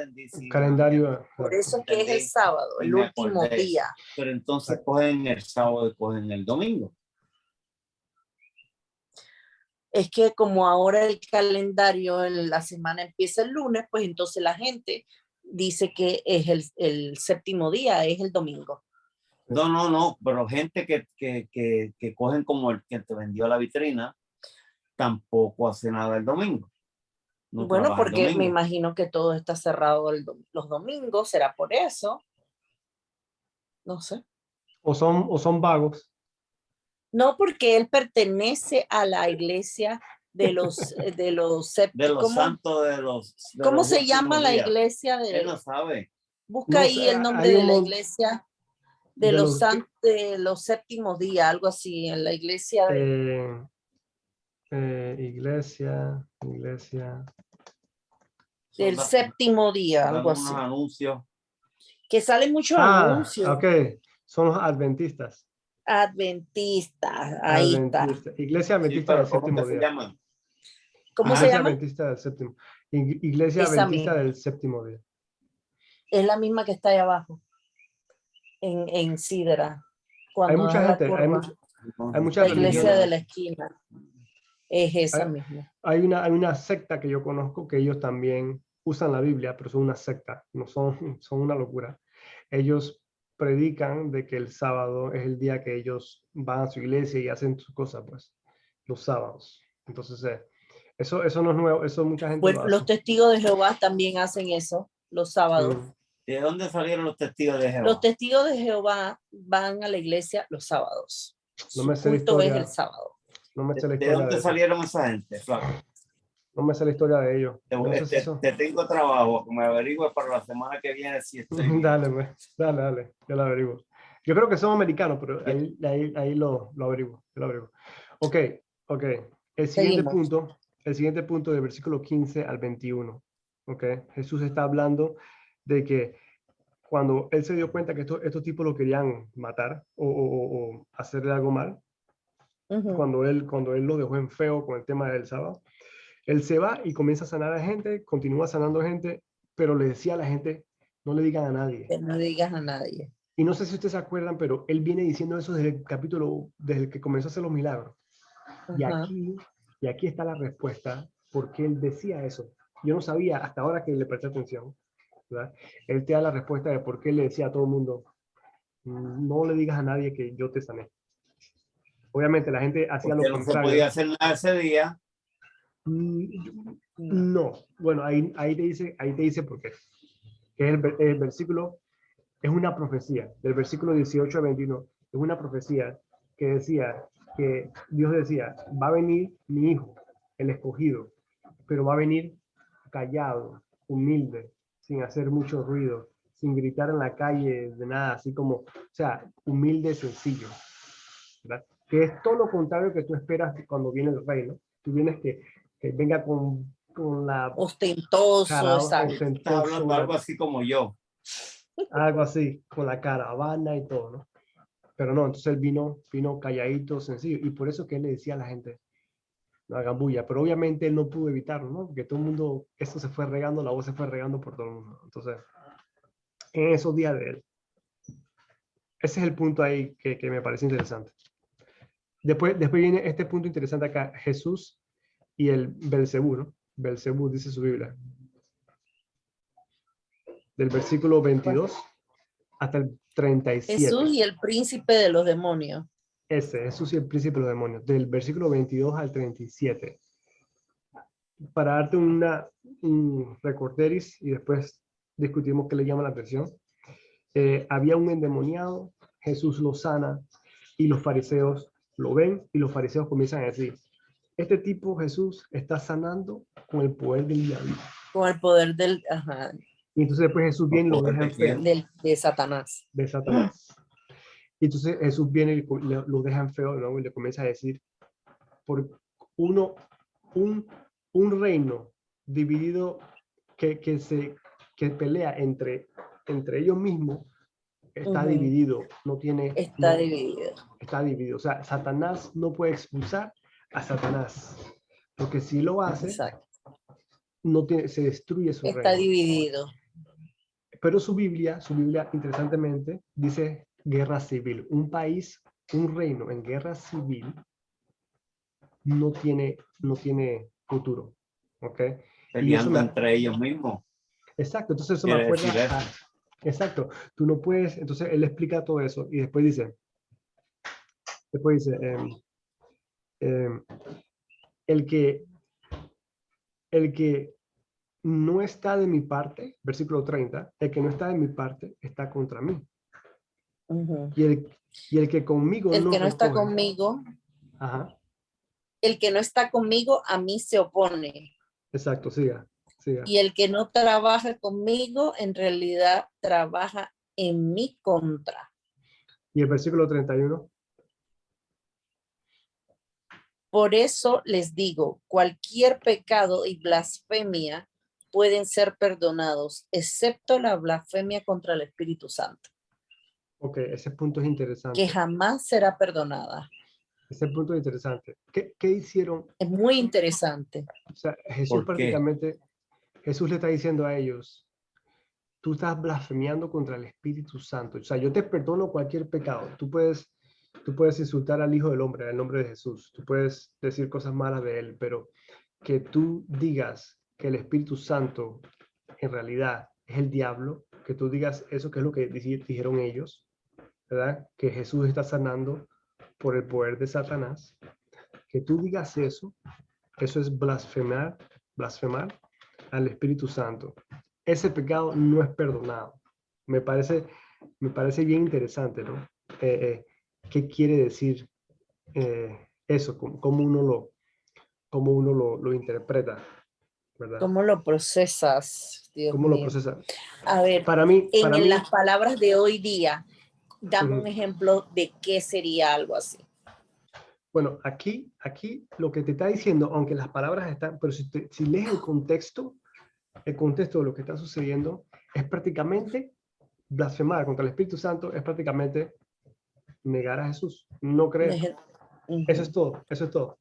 Calendario. Por eso que es el sábado, el último día. Pero entonces cogen el sábado y cogen el domingo. Es que como ahora el calendario, la semana empieza el lunes, pues entonces la gente dice que es el séptimo día, es el domingo. No, pero gente que cogen como el que te vendió la vitrina, tampoco hace nada el domingo. No Bueno, trabaja el porque me domingo. imagino que todo está cerrado los domingos, será por eso. No sé. O son vagos. No, porque él pertenece a la iglesia de los De los santos de ¿Cómo los se llama últimos la días. iglesia Él no sabe. busca No ahí sé, el nombre hay de un la montón iglesia de de los los santos, de los séptimos días, algo así, en la iglesia iglesia. Son del séptimo día, dan algo unos así. anuncios. Que salen muchos Ah, anuncios. ok. Son los adventistas. Adventistas, ahí está. Adventistas. Iglesia Sí, Adventista del pero ¿cómo que séptimo se día. llaman? ¿Cómo se Iglesia llama? Adventista del séptimo. Iglesia Esa Adventista misma. del séptimo día. Es la misma que está ahí abajo, en Sidra, Hay cuando mucha das la gente, curva. hay muchas La iglesia de religiones. la esquina. Es esa Hay, misma. hay una secta que yo conozco que ellos también usan la Biblia, pero son una secta, no son una locura. Ellos predican de que el sábado es el día que ellos van a su iglesia y hacen sus cosas, pues, los sábados. Entonces, eso no es nuevo, eso mucha gente lo Bueno, hace. los testigos de Jehová también hacen eso los sábados. Mm, ¿De dónde salieron los testigos de Los Jehová? testigos de Jehová van a la iglesia los sábados. no Su me sé la culto es el historia, sábado. no me sé la ¿De historia dónde de eso. salieron esa gente, Flaco? No me sé la historia de ellos. Yo no sé si eso. Te tengo trabajo, que me averigüe para la semana que viene si estoy bien. Dale, pues, dale, yo lo averiguo. Yo creo que son americanos, pero ahí lo averiguo, yo lo averiguo. Ok. El Seguimos. siguiente punto del versículo 15 al 21. Ok. Jesús está hablando de que cuando él se dio cuenta que estos tipos lo querían matar o hacerle algo mal, Ujú. cuando él lo dejó en feo con el tema del sábado, él se va y comienza a sanar a gente, continúa sanando gente, pero le decía a la gente, no le digan a nadie. Que no digas a nadie. Y no sé si ustedes se acuerdan, pero él viene diciendo eso desde el capítulo, desde el que comenzó a hacer los milagros. Y Ajá. aquí está la respuesta, porque él decía eso. Yo no sabía hasta ahora que le presté atención, ¿verdad? Él te da la respuesta de por qué le decía a todo el mundo, no le digas a nadie que yo te sané. Obviamente la gente hacía Porque lo no se contrario. podía hacer nada ese día. No. Bueno, ahí te dice por qué. Que es el versículo, es una profecía, del versículo 18 a 21, es una profecía que decía, que Dios decía, va a venir mi hijo, el escogido, pero va a venir callado, humilde, sin hacer mucho ruido, sin gritar en la calle de nada, así como, o sea, humilde, sencillo, ¿verdad? Que es todo lo contrario que tú esperas cuando viene el reino. Tú vienes que venga con la Ostentoso, cara exacto. Estás hablando algo así como yo. algo así, con la caravana y todo, ¿no? Pero no, entonces él vino calladito, sencillo, y por eso que él le decía a la gente, no hagan bulla, pero obviamente él no pudo evitarlo, ¿no? Porque todo el mundo, esto se fue regando, la voz se fue regando por todo el mundo. Entonces, en esos días de él, ese es el punto ahí que me parece interesante. Después viene este punto interesante acá, Jesús y el Belcebú, ¿no? Belcebú dice su Biblia. Del versículo 22 hasta el 37. Jesús y el príncipe de los demonios. Jesús y el príncipe de los demonios, del versículo 22 al 37. Para darte un recorderis y después discutimos qué le llama la atención. Había un endemoniado, Jesús lo sana y los fariseos lo ven y los fariseos comienzan a decir, este tipo Jesús está sanando con el poder del diablo. Con el poder del, ajá, Y entonces después Jesús viene y lo deja en feo. de Satanás. De Satanás. Y entonces Jesús viene y lo deja en feo, ¿no? Y le comienza a decir, por un reino dividido que pelea entre ellos mismos, está dividido, no tiene... Está no, dividido. Está dividido. O sea, Satanás no puede expulsar a Satanás. Porque si lo hace, Exacto. se destruye su Está reino. dividido. Pero su Biblia, interesantemente, dice guerra civil. Un país, un reino en guerra civil no tiene futuro. ¿Ok? Y eso Peleando entre ellos mismos. Exacto, entonces eso me Quiere acuerda decir a, eso. exacto, tú no puedes, entonces él explica todo eso y después dice, em, el que no está de mi parte, versículo 30, el que no está de mi parte está contra mí. Ujú. Y el que conmigo El no que no está recoge. conmigo, Ajá, el que no está conmigo a mí se opone. exacto, siga. Y el que no trabaja conmigo, en realidad trabaja en mi contra. Y el versículo 31. Por eso les digo, cualquier pecado y blasfemia pueden ser perdonados, excepto la blasfemia contra el Espíritu Santo, Ok, ese punto es interesante. que jamás será perdonada. Ese punto es interesante. ¿Qué hicieron? Es muy interesante. O sea, Jesús ¿Por qué? prácticamente, Jesús le está diciendo a ellos, tú estás blasfemiando contra el Espíritu Santo. O sea, yo te perdono cualquier pecado. Tú puedes insultar al Hijo del Hombre en el nombre de Jesús. Tú puedes decir cosas malas de él, pero que tú digas que el Espíritu Santo en realidad es el diablo, que tú digas eso, que es lo que dijeron ellos, ¿verdad? Que Jesús está sanando por el poder de Satanás. Que tú digas eso es blasfemar al Espíritu Santo. Ese pecado no es perdonado. Me parece bien interesante, ¿no? ¿Qué quiere decir eso? ¿Cómo uno lo interpreta? ¿Verdad? ¿Cómo lo procesas? Dios ¿Cómo lo mío. procesa? A ver, Para mí, en las palabras de hoy día, dame un ujú. ejemplo de qué sería algo así. Bueno, aquí lo que te está diciendo, aunque las palabras están, pero si lees el contexto de lo que está sucediendo, es prácticamente blasfemar contra el Espíritu Santo, es prácticamente negar a Jesús, no creer. Eso es todo, eso es todo.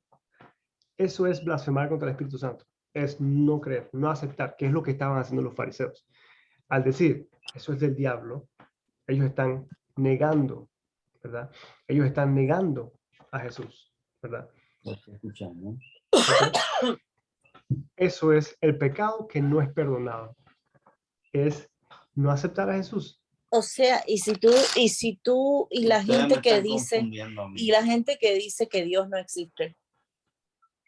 Eso es blasfemar contra el Espíritu Santo, es no creer, no aceptar, que es lo que estaban haciendo los fariseos. Al decir, eso es del diablo, ellos están negando, ¿verdad? Ellos están negando a Jesús, ¿verdad? Lo estoy escuchando. ¿Okay? Eso es el pecado que no es perdonado. Es no aceptar a Jesús. O sea, y la Ustedes gente me que están dice, confundiendo a mí. y la gente que dice que Dios no existe,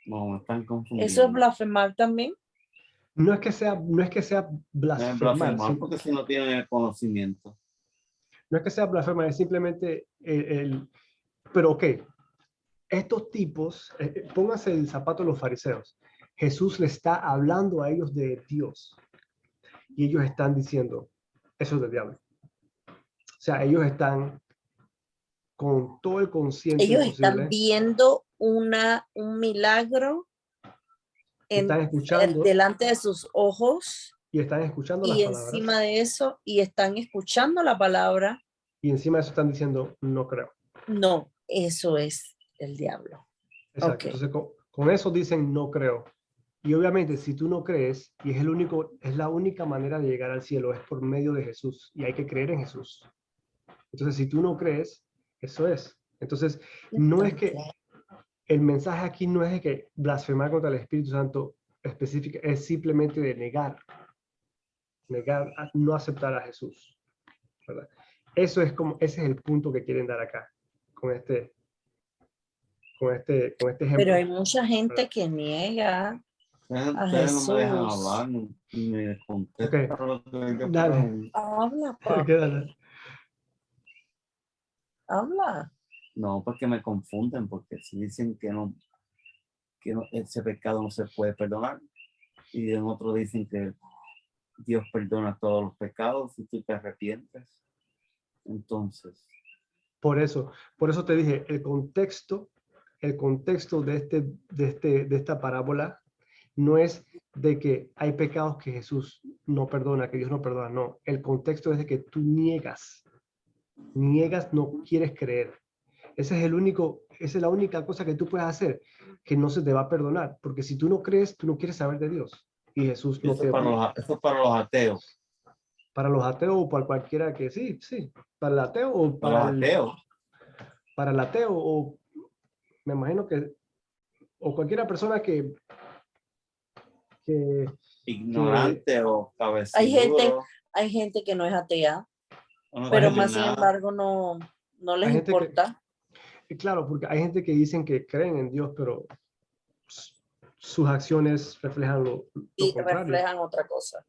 No, me están confundiendo. ¿eso es blasfemar también? No es que sea No es blasfemar, blasfemar porque si no tienen el conocimiento. no es que sea blasfemar, es simplemente pero ok, estos tipos, pónganse el zapato de los fariseos. Jesús le está hablando a ellos de Dios y ellos están diciendo, eso es del diablo. O sea, ellos están con todo el consciente Ellos están posible, viendo un milagro están escuchando delante de sus ojos y están escuchando las y palabras encima de eso, y están escuchando la palabra. y encima de eso están diciendo, no creo. No, eso es el diablo. Exacto. Ok. Entonces, con eso dicen, no creo. Y obviamente, si tú no crees, y es la única manera de llegar al cielo, es por medio de Jesús, y hay que creer en Jesús. Entonces, si tú no crees, eso es. Entonces, no es que el mensaje aquí no es de que blasfemar contra el Espíritu Santo específica, es simplemente de negar, no aceptar a Jesús, ¿verdad? Ese es el punto que quieren dar acá, con este ejemplo. Pero hay mucha gente ¿verdad? que niega a Ustedes no me dejan Jesús. hablar ni me contestan lo que yo Dale. pregunto. Habla, papi. Quédale. Habla. No, porque me confunden, porque si dicen que no, ese pecado no se puede perdonar, y en otro dicen que Dios perdona todos los pecados si tú te arrepientes. Entonces, Por eso te dije, el contexto de esta parábola no es de que hay pecados que Jesús no perdona, que Dios no perdona, no. El contexto es de que tú niegas, no quieres creer. Esa es la única cosa que tú puedes hacer, que no se te va a perdonar, porque si tú no crees, tú no quieres saber de Dios. Y Jesús no eso te... es para los ateos. Para los ateos o para cualquiera que sí, para el ateo o Para los ateos. para el ateo o me imagino que o cualquier persona que Ignorante o Hay gente, cabeciluro. hay gente que no es atea, O no pero entiende más sin nada. embargo no les hay gente importa. claro, porque hay gente que dicen que creen en Dios, pero sus acciones reflejan lo Y contrario. reflejan otra cosa.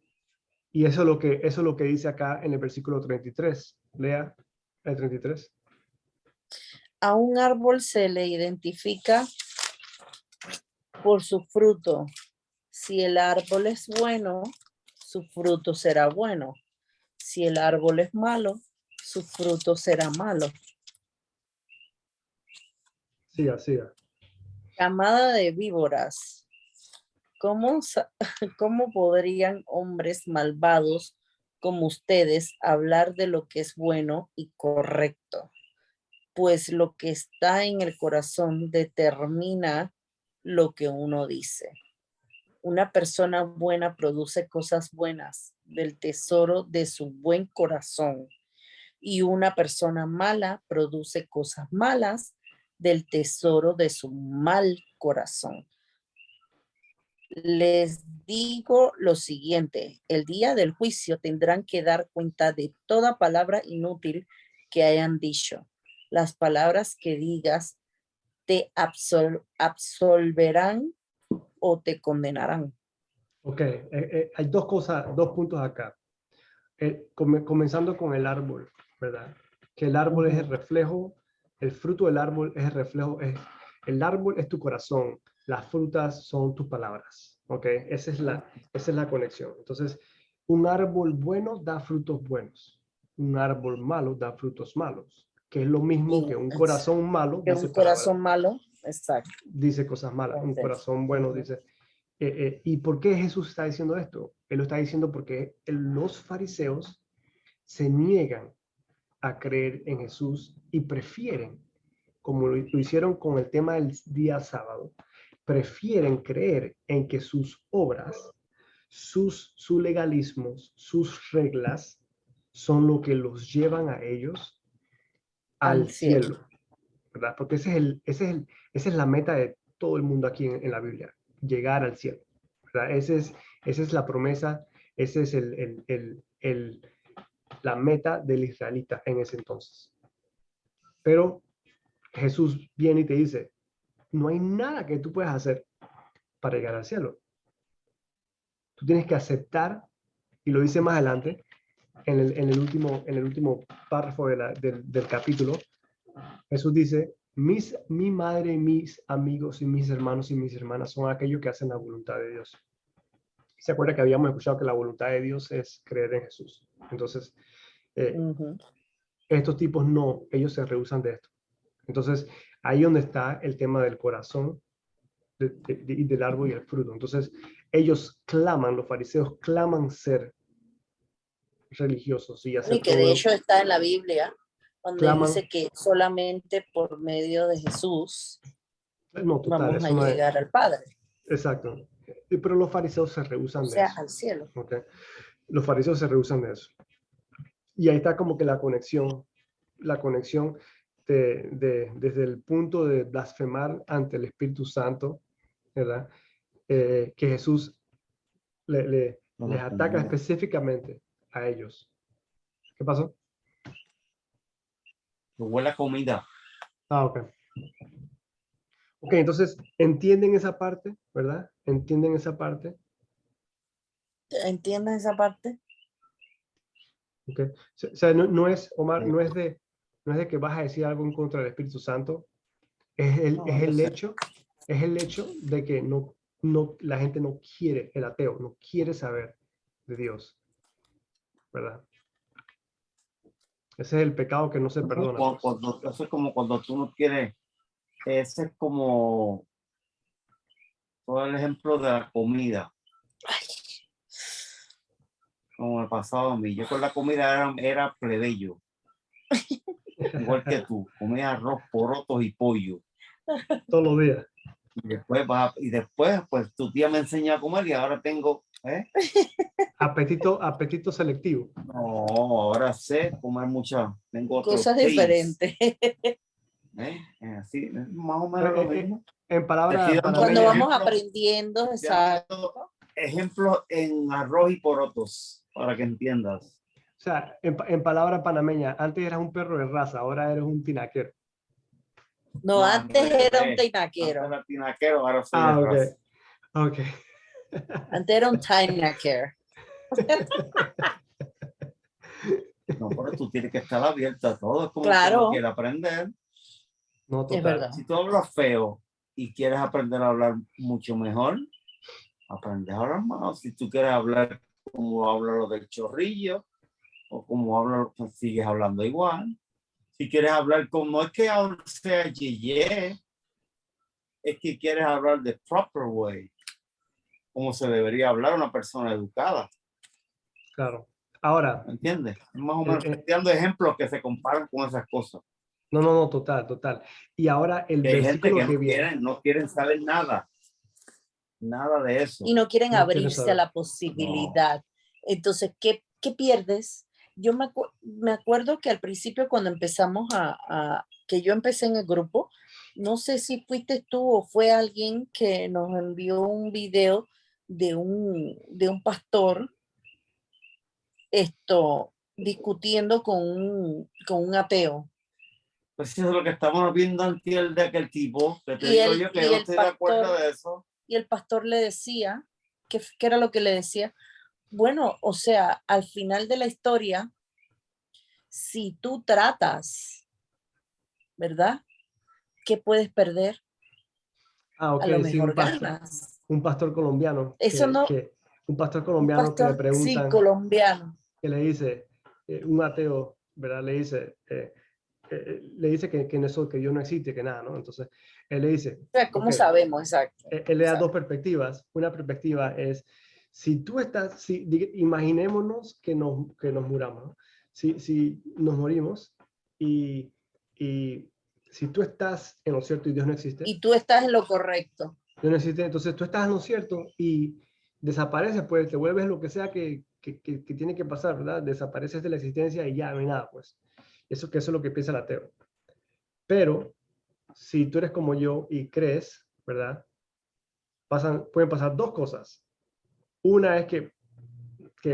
Y eso es lo que dice acá en el versículo 33. Lea el 33. A un árbol se le identifica por su fruto. Si el árbol es bueno, su fruto será bueno. Si el árbol es malo, su fruto será malo. Siga, siga. Camada de víboras. ¿Cómo, cómo podrían hombres malvados como ustedes hablar de lo que es bueno y correcto? Pues lo que está en el corazón determina lo que uno dice. Una persona buena produce cosas buenas del tesoro de su buen corazón y una persona mala produce cosas malas del tesoro de su mal corazón. Les digo lo siguiente, el día del juicio tendrán que dar cuenta de toda palabra inútil que hayan dicho. Las palabras que digas te absolverán o te condenarán. Ok, hay dos puntos acá. Comenzando con el árbol, ¿verdad? Que el árbol es el reflejo, el fruto del árbol es el reflejo, el árbol es tu corazón, las frutas son tus palabras, ¿ok? Esa es la conexión. Entonces, un árbol bueno da frutos buenos, un árbol malo da frutos malos, que es lo mismo que un corazón malo Que dice un palabras, corazón malo, exacto. dice cosas malas, un corazón bueno dice... ¿Y por qué Jesús está diciendo esto? Él lo está diciendo porque los fariseos se niegan a creer en Jesús y prefieren, como lo hicieron con el tema del día sábado, prefieren creer en que sus obras, sus legalismos, sus reglas son lo que los llevan a ellos al cielo, ¿verdad? Porque esa es la meta de todo el mundo aquí en la Biblia, llegar al cielo, ¿verdad? Esa es la promesa, ese es la meta del israelita en ese entonces. Pero Jesús viene y te dice, no hay nada que tú puedas hacer para llegar al cielo. Tú tienes que aceptar, y lo dice más adelante, en el último párrafo del capítulo, Jesús dice, mi madre, mis amigos y mis hermanos y mis hermanas son aquellos que hacen la voluntad de Dios. ¿Se acuerda que habíamos escuchado que la voluntad de Dios es creer en Jesús? Entonces, estos tipos no, ellos se rehusan de esto. Entonces, ahí donde está el tema del corazón y del árbol y el fruto. Entonces, ellos claman, los fariseos claman ser religiosos y hacer Y que de hecho está en la Biblia, donde claman, dice que solamente por medio de Jesús no, total, vamos a eso no es, llegar al Padre, exacto. Pero los fariseos se o rehusan de sea, eso. al cielo. ¿Okay? Los fariseos se rehusan de eso. Y ahí está como que la conexión desde el punto de blasfemar ante el Espíritu Santo, ¿verdad? Que Jesús les ataca específicamente a ellos. ¿Qué pasó? Huele a comida. Ah, ok. Ok, entonces, ¿entienden esa parte, verdad? ¿Entienden esa parte? ¿Entiendes esa parte? Okay. O sea, no es, Omar, no es de que vas a decir algo en contra del Espíritu Santo, es el hecho de que la gente no quiere, el ateo no quiere saber de Dios, ¿verdad? Ese es el pecado que no se perdona. Eso es como cuando tú no quieres, ese es como todo el ejemplo de la comida. Como me pasaba a mí, yo con la comida era plebeyo, igual que tú, comía arroz, porotos y pollo. Todos los días. Y después, pues tu tía me enseñó a comer y ahora tengo, Apetito selectivo. No, ahora sé comer muchas, tengo otros Cosas diferentes. Así, más o menos lo mismo. En palabras Estoy dando Cuando panameñas, vamos ejemplo- aprendiendo, estoy dando exacto. ejemplos en arroz y porotos, para que entiendas. o sea, en palabras panameñas, antes eras un perro de raza, ahora eres un tinaquero. No, antes al era un revés. teinaquero. Antes era tinaquero, ahora soy Ah, de ok. raza. Ok. Antes era un teinaquero. No, pero tú tienes que estar abierto a todo. Es como que Claro. uno quiere aprender. No, Es total. verdad. Si tú hablas feo y quieres aprender a hablar mucho mejor, aprendes a hablar más. Si tú quieres hablar como habla lo del chorrillo o como habla, pues sigues hablando igual. Si quieres hablar como, no es que sea yeye, es que quieres hablar de proper way, como se debería hablar una persona educada. Claro. Ahora, ¿Me entiendes? Es más o menos eh, estoy dando ejemplos que se comparan con esas cosas. no, total, total. Y ahora el Que hay gente versículo que que viene. no quieren saber nada de eso. Y no quieren No quieren abrirse a saber. la posibilidad. Entonces, ¿qué pierdes? Yo me acuerdo que al principio cuando empezamos que yo empecé en el grupo, no sé si fuiste tú o fue alguien que nos envió un video de un pastor discutiendo con un ateo. Pues eso es lo que estamos viendo antes de aquel tipo, que te Y digo el, yo que y no el estoy de acuerdo pastor, de eso. y el pastor le decía, ¿qué era lo que le decía? Bueno, o sea, al final de la historia, si tú tratas, ¿verdad? ¿Qué puedes perder? Ah, ok, A lo sí, mejor ganas. un pastor colombiano Eso no, un pastor un colombiano que le pastor, sí, preguntan, colombiano. que le dice, un ateo, ¿verdad? Le dice que eso, que Dios no existe, que nada, ¿no? Entonces, él le dice, O sea, ¿cómo ok, sabemos? Exacto. él le da dos Exacto. perspectivas. Una perspectiva es, si tú estás, imaginémonos que nos muramos, ¿no? Si nos morimos y si tú estás en lo cierto y Dios no existe, Y tú estás en lo correcto. Dios no existe, entonces tú estás en lo cierto y desapareces, pues te vuelves lo que sea que tiene que pasar, ¿verdad? Desapareces de la existencia y ya no hay nada, pues. Eso es lo que piensa el ateo. Pero si tú eres como yo y crees, ¿verdad? Pueden pasar dos cosas. Una es que,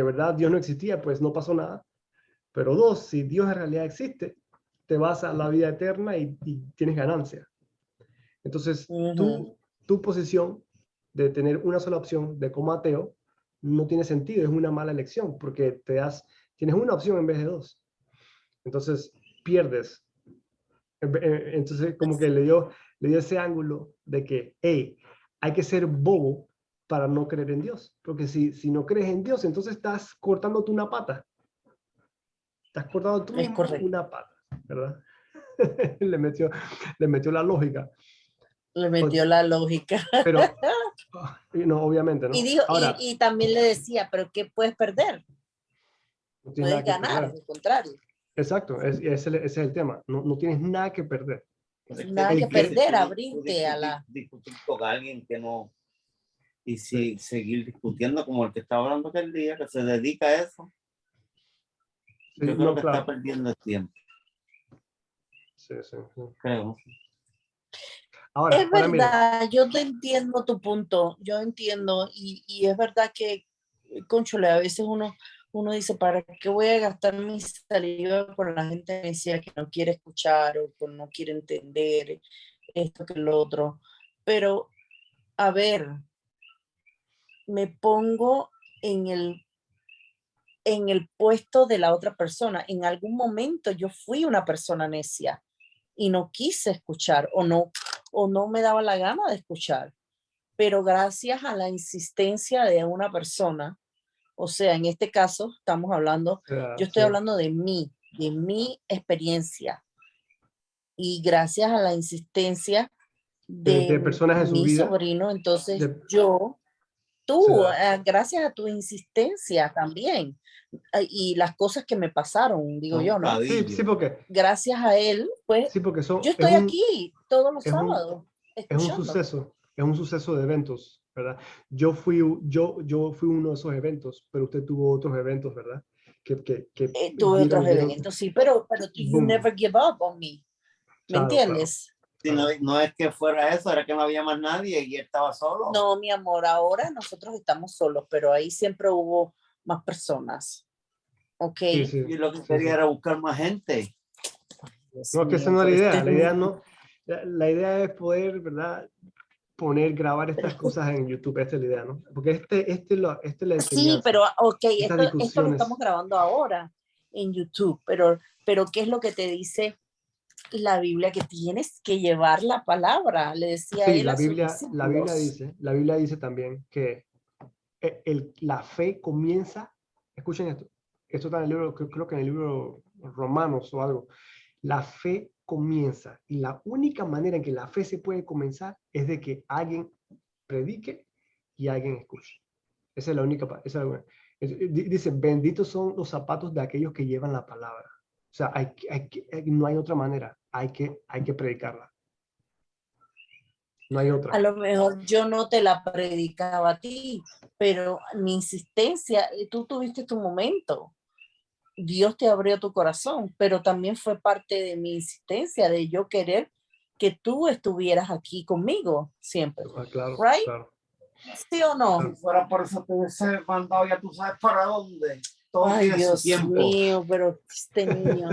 ¿verdad? Dios no existía, pues no pasó nada. Pero dos, si Dios en realidad existe, te vas a la vida eterna y tienes ganancia. Entonces, Ujú. tu posición de tener una sola opción de como ateo no tiene sentido, es una mala elección, porque tienes una opción en vez de dos. Entonces, pierdes. Entonces, como que le dio ese ángulo de que, hey, hay que ser bobo para no creer en Dios. Porque si no crees en Dios, entonces estás cortándote una pata. Estás cortando tú Es mismo correcto. una pata, ¿verdad? le metió la lógica. Le metió la lógica. Pero, no, obviamente, Y ¿no? dijo, Ahora, y también le decía, pero ¿qué puedes perder? no tienes Puedes nada que ganar, perder. al contrario. Exacto, ese es el tema. No tienes nada que perder. Pero es Nada que El que, perder, tú abrirte a la... discutir con alguien que no, y si seguir discutiendo como el que estaba hablando aquel día, que se dedica a eso, sí, yo creo no, que está claro. perdiendo el tiempo, Sí, sí, sí. creo. Ahora, Es ahora mire, verdad, yo te entiendo tu punto, yo entiendo, y es verdad que, cónchale, a veces uno dice, ¿para qué voy a gastar mi saliva con la gente necia que no quiere escuchar o que no quiere entender esto que lo otro? Pero, a ver, me pongo en el puesto de la otra persona. En algún momento yo fui una persona necia y no quise escuchar o no me daba la gana de escuchar. Pero gracias a la insistencia de una persona, o sea, en este caso estamos hablando, yo sí, estoy hablando de mi experiencia y gracias a la insistencia de de personas en su mi vida, sobrino, entonces de, tú, sí, gracias a tu insistencia también y las cosas que me pasaron, digo Un yo, ¿no? sí, bocadillo. Gracias a él, pues porque yo estoy aquí todos los es un, sábados escuchando. es un suceso de eventos, ¿verdad? Yo fui uno de esos eventos, pero usted tuvo otros eventos, ¿verdad? Que Tuve otros dieron, eventos, sí, pero you boom, never give up on me, ¿me claro, claro. entiendes? Si no, no es que fuera eso, era que no había más nadie y él estaba solo. No, mi amor, ahora nosotros estamos solos, pero ahí siempre hubo más personas. ¿Ok? Sí, sí, Y lo que sí, quería sí. era buscar más gente. Dios No, es que esa mío, no es la pero idea. este La idea niño- no, la idea es poder, ¿verdad? Grabar pero estas es que- cosas en YouTube. Esta es la idea, ¿no? Porque esta es la sí, enseñanza. pero ok, Estas esto lo estamos discusiones. grabando ahora en YouTube, pero ¿qué es lo que te dice la Biblia? Que tienes que llevar la palabra, le decía Sí, él a sus La Biblia discípulos. dice, la Biblia dice también que la fe comienza, escuchen esto está en el libro, creo que en el libro Romanos o algo, la fe comienza y la única manera en que la fe se puede comenzar es de que alguien predique y alguien escuche. Esa es la única, esa es dice, benditos son los zapatos de aquellos que llevan la palabra. O sea, no hay otra manera, hay que predicarla. No hay A otra. lo mejor yo no te la predicaba a ti, pero mi insistencia, tú tuviste tu momento. Dios te abrió tu corazón, pero también fue parte de mi insistencia, de yo querer que tú estuvieras aquí conmigo siempre. Ah, claro, ¿Right? claro. ¿Sí o no? Si fuera por eso te hubiese mandado ya tú sabes para dónde. Todo Ay, tiene su Dios tiempo. mío, pero este niño,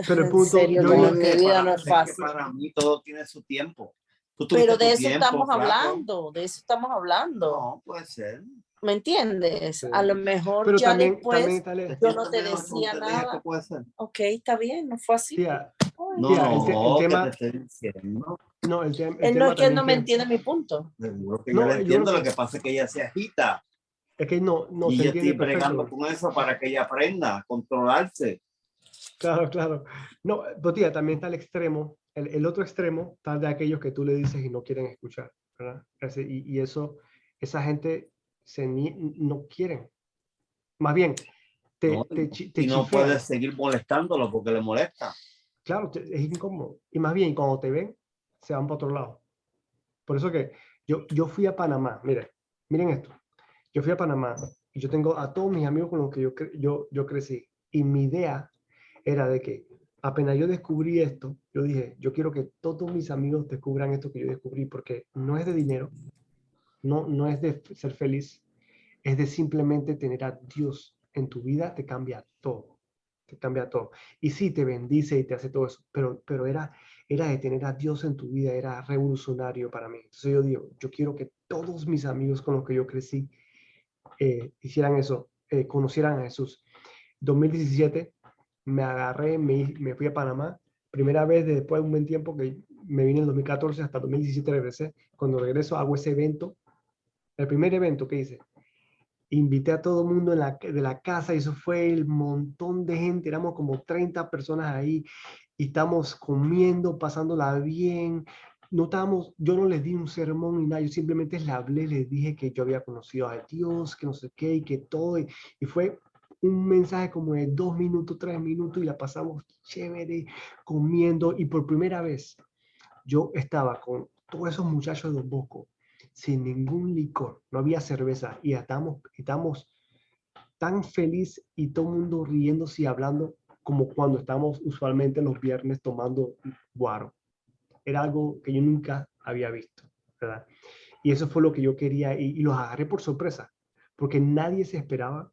Pero el en punto, serio, yo que digo, mi vida no es Es que fácil. para mí todo tiene su tiempo. Tú Pero tuviste de tu eso tiempo, estamos flaco. hablando, de eso estamos hablando. No, puede ser. ¿Me entiendes? sí. A lo mejor Pero ya también después está el, yo no te Entiéndeme, como decía te dije que nada. puede ser. Ok, está bien, no fue así. tía, Ay, No, tía, el no, que te tema, estoy diciendo. no, el él no tema es que él también no me que, entiende mi punto. Seguro que yo no, le yo creo entiendo, lo que pasa es que ella se agita. es que no Y se yo entiende estoy bregando perfecto. con eso para que ella aprenda a controlarse. Claro, claro. No, pero tía, también está el extremo, el otro extremo, está de aquellos que tú le dices y no quieren escuchar, ¿verdad? Y eso, esa gente no quieren. Más bien, ¿No? te Y no chifean. puedes seguir molestándolo porque le molesta. Claro, es incómodo. Y más bien, cuando te ven, se van para otro lado. Por eso que yo fui a Panamá, miren esto. Yo fui a Panamá y yo tengo a todos mis amigos con los que yo crecí. Y mi idea era de que apenas yo descubrí esto, yo dije, yo quiero que todos mis amigos descubran esto que yo descubrí, porque no es de dinero, no es de ser feliz, es de simplemente tener a Dios en tu vida, te cambia todo. Te cambia todo. Y sí, te bendice y te hace todo eso, pero era de tener a Dios en tu vida, era revolucionario para mí. Entonces yo digo, yo quiero que todos mis amigos con los que yo crecí hicieran eso, conocieran a Jesús. 2017 me agarré, me fui a Panamá, primera vez después de un buen tiempo que me vine en 2014 hasta 2017 regresé. Cuando regreso hago ese evento, el primer evento que hice. Invité a todo el mundo de la casa y eso fue el montón de gente, éramos como 30 personas ahí y estamos comiendo, pasándola bien. No estábamos, yo no les di un sermón ni nada, yo simplemente les hablé, les dije que yo había conocido a Dios, que no sé qué y que todo. Y fue un mensaje como de 2 minutos, 3 minutos y la pasamos chévere comiendo. Y por primera vez yo estaba con todos esos muchachos de Don Bosco sin ningún licor, no había cerveza y estamos tan feliz y todo el mundo riéndose y hablando como cuando estamos usualmente los viernes tomando guaro. Era algo que yo nunca había visto, ¿verdad? Y eso fue lo que yo quería y los agarré por sorpresa, porque nadie se esperaba,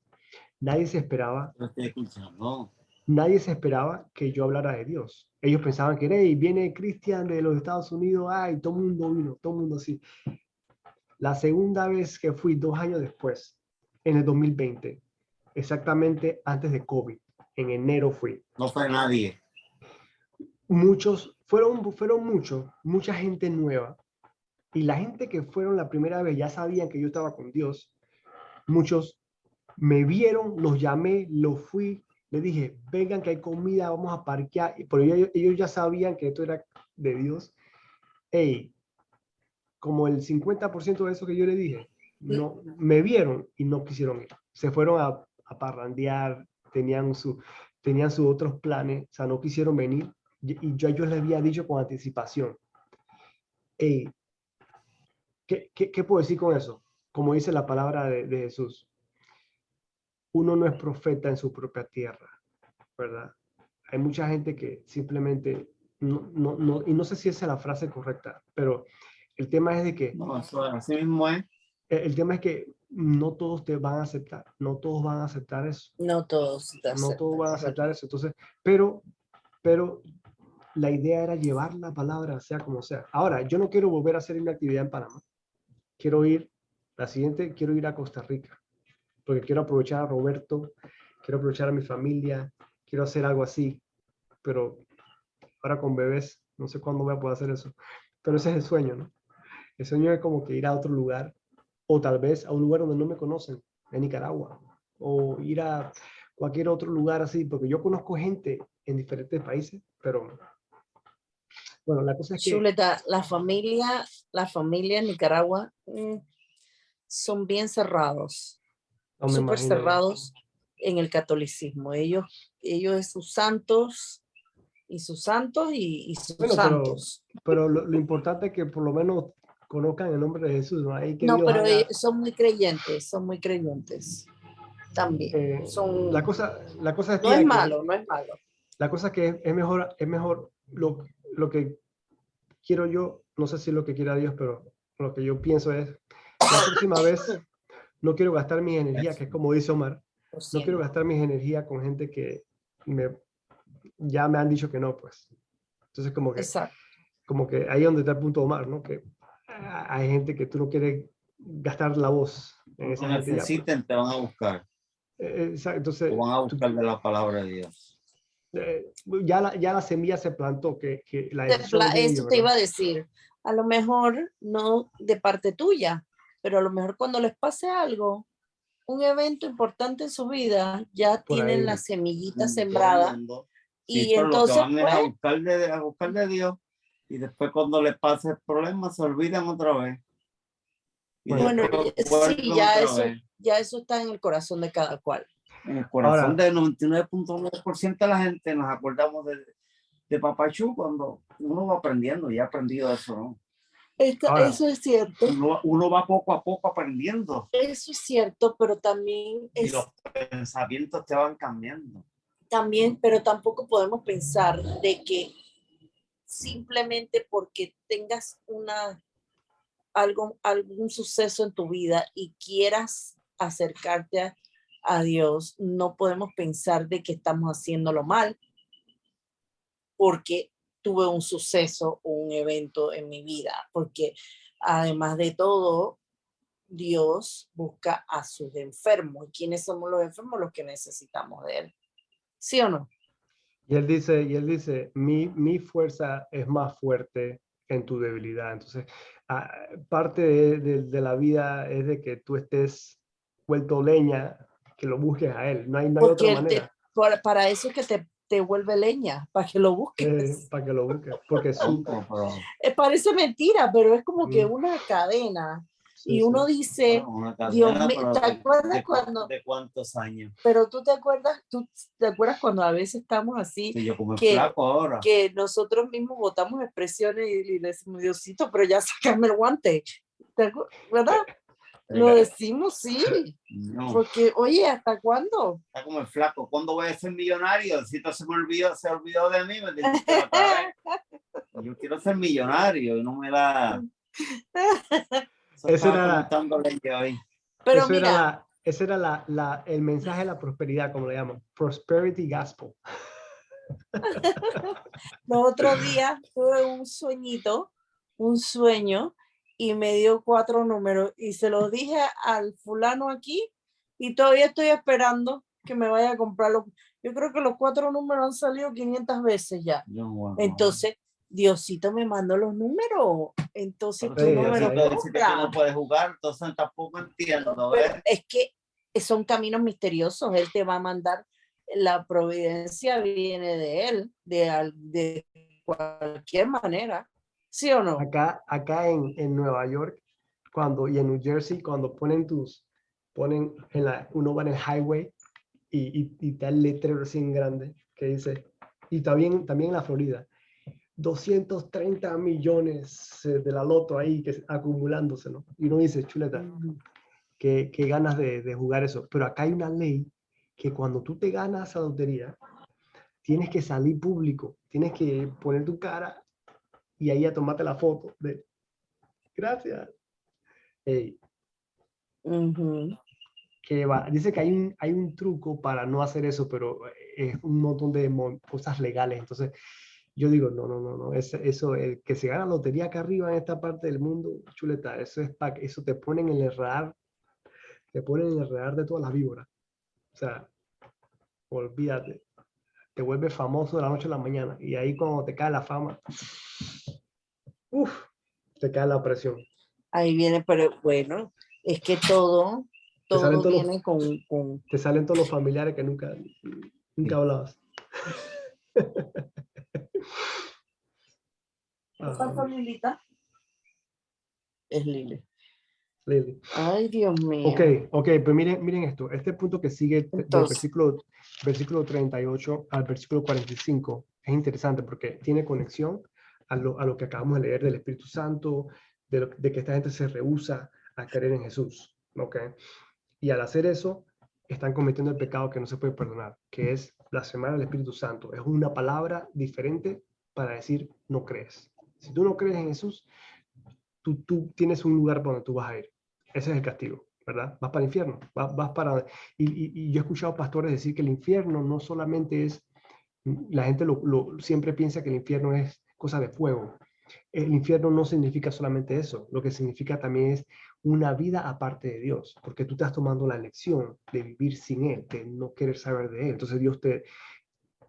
No estoy escuchando. nadie se esperaba que yo hablara de Dios. Ellos pensaban que hey, viene Cristian de los Estados Unidos, ay, todo el mundo vino, todo el mundo así. La segunda vez que fui 2 años después, en el 2020, exactamente antes de COVID, en enero fui. No fue nadie. Fueron mucha gente nueva. Y la gente que fueron la primera vez ya sabían que yo estaba con Dios. Muchos me vieron, los llamé, los fui, les dije, vengan que hay comida, vamos a parquear. Pero ellos ya sabían que esto era de Dios. Hey, como el 50% de eso que yo le dije, no, me vieron y no quisieron ir. Se fueron a parrandear, tenían sus otros planes, o sea, no quisieron venir. Y yo les había dicho con anticipación, hey, ¿qué puedo decir con eso? Como dice la palabra de Jesús, uno no es profeta en su propia tierra, ¿verdad? Hay mucha gente que simplemente y no sé si esa es la frase correcta, pero el tema es de que, No, eso así mismo es. el tema es que no todos te van a aceptar, no todos van a aceptar eso, No todos te no todos aceptan, van a es verdad. aceptar eso. Entonces, pero la idea era llevar la palabra sea como sea. Ahora, yo no quiero volver a hacer una actividad en Panamá. Quiero ir, la siguiente, quiero ir a Costa Rica, porque quiero aprovechar a Roberto, quiero aprovechar a mi familia, quiero hacer algo así, pero ahora con bebés, no sé cuándo voy a poder hacer eso. Pero ese es el sueño, ¿no? El sueño es como que ir a otro lugar, o tal vez a un lugar donde no me conocen, en Nicaragua, o ir a cualquier otro lugar así, porque yo conozco gente en diferentes países, pero bueno, la cosa es que Chuleta, la familia en Nicaragua son bien cerrados, no me súper imagino ya. cerrados en el catolicismo. Ellos es sus santos y sus santos y sus Bueno, santos. pero lo importante es que por lo menos conozcan el nombre de Jesús, ¿no? Ahí que No, Dios pero haga. son muy creyentes también. La Son, cosa, la cosa es, no es tía, que malo, no es malo. la cosa es que es mejor lo que quiero yo, no sé si es lo que quiera Dios, pero lo que yo pienso es, la próxima vez no quiero gastar mis energías, que es como dice Omar, Lo no quiero siento. gastar mis energías con gente que ya me han dicho que no, pues. Entonces Exacto. como que ahí es donde está el punto Omar, ¿no? Que hay gente que tú no quieres gastar la voz en Cuando esa gente ya, pues. necesiten, te van a buscar. O Entonces, van a buscar de la palabra de Dios. eh, ya la semilla se plantó, que la decisión es de Eso ellos, te ¿verdad? iba a decir. A lo mejor no de parte tuya, pero a lo mejor cuando les pase algo, un evento importante en su vida, ya Por tienen ahí. la semillita De todo el sembrada mundo. Sí, y pero lo que entonces, van es pues, a buscar de Dios y después cuando les pase el problema se olvidan otra vez y Bueno, bueno, después sí, vuelven otra vez. ya eso está en el corazón de cada cual. En el corazón ahora, del 99.9% de la gente nos acordamos de Papachú cuando uno va aprendiendo, ya ha aprendido eso, ¿no? ahora, Eso es cierto, Uno va poco a poco aprendiendo eso es cierto, pero también y los pensamientos te van cambiando. pero tampoco podemos pensar de que simplemente porque tengas algún suceso en tu vida y quieras acercarte a Dios, no podemos pensar de que estamos haciéndolo mal porque tuve un suceso o un evento en mi vida, porque además de todo, Dios busca a sus enfermos. ¿Y quiénes somos los enfermos? Los que necesitamos de Él. ¿Sí o no? y él dice, mi fuerza es más fuerte en tu debilidad. Entonces, parte de la vida es de que tú estés vuelto leña, que lo busques a él. No hay otra Porque Él manera para eso es que te vuelve leña, para que lo busques. para que lo busques. Porque Pero, Parece mentira, pero es como que mm, una cadena. sí, Y sí. uno dice, bueno, una Dios cadena, mío, pero ¿te acuerdas cuando? ¿de cuántos años? Pero tú te acuerdas cuando a veces estamos así, Que yo como que, flaco ahora. que nosotros mismos botamos expresiones y le decimos, Diosito, pero ya sácame el guante. ¿Verdad? Lo decimos, sí. No, Porque, oye, ¿hasta cuándo? está como el flaco. ¿Cuándo voy a ser millonario? Si todo se olvidó de mí, me dijiste la otra vez. Yo quiero ser millonario y no me da. Eso Ese estaba era, comentándole yo hoy. Pero mira, ese era el mensaje de la prosperidad, como le llaman. Prosperity Gospel. los otros días tuve un sueño, y me dio 4 números y se los dije al fulano aquí y todavía estoy esperando que me vaya a comprarlo. Yo creo que los 4 números han salido 500 veces ya. Wow. Entonces, Diosito me mandó los números. Entonces Pero tú si no me los Diosito dice que tú no compras. puedes jugar, entonces tampoco entiendo, Pero ¿ves? es que son caminos misteriosos. Él te va a mandar, la providencia viene de él, de cualquier manera. ¿Sí o no? Acá en Nueva York, y en New Jersey, cuando ponen uno va en el highway y está el letrero así en grande que dice, y también en la Florida, 230 millones de la loto ahí acumulándose, ¿no? Y uno dice, chuleta, qué ganas de jugar eso. Pero acá hay una ley que cuando tú te ganas esa lotería, tienes que salir público, tienes que poner tu cara y ahí a tomarte la foto de gracias. Ey, Ujú. que va. Dice que hay un truco para no hacer eso, pero es un montón de cosas legales. Entonces, yo digo, no. Eso, el que se gana lotería acá arriba en esta parte del mundo, chuleta, eso es para eso te ponen en el radar, te ponen en el radar de todas las víboras. O sea, olvídate, te vuelves famoso de la noche a la mañana. Y ahí cuando te cae la fama, uff, te cae la presión. Ahí viene, pero bueno, es que todo Te salen todos viene con... te salen todos los familiares que nunca hablabas. ¿Qué pasó, Lilita? Es Lili. Lili. Ay, Dios mío. Ok, pues miren esto. Este punto que sigue del Entonces, versículo 38 al versículo 45 es interesante porque tiene conexión a lo que acabamos de leer del Espíritu Santo, de que esta gente se rehúsa a creer en Jesús. Ok. Y al hacer eso, están cometiendo el pecado que no se puede perdonar, que es blasfemar al Espíritu Santo. Es una palabra diferente para decir no crees. Si tú no crees en Jesús, tú tienes un lugar para donde tú vas a ir. Ese es el castigo, ¿verdad? Vas para el infierno. Vas para... Y yo he escuchado pastores decir que el infierno no solamente es... La gente siempre piensa que el infierno es cosa de fuego. El infierno no significa solamente eso. Lo que significa también es una vida aparte de Dios, porque tú estás tomando la elección de vivir sin Él, de no querer saber de Él. Entonces Dios te,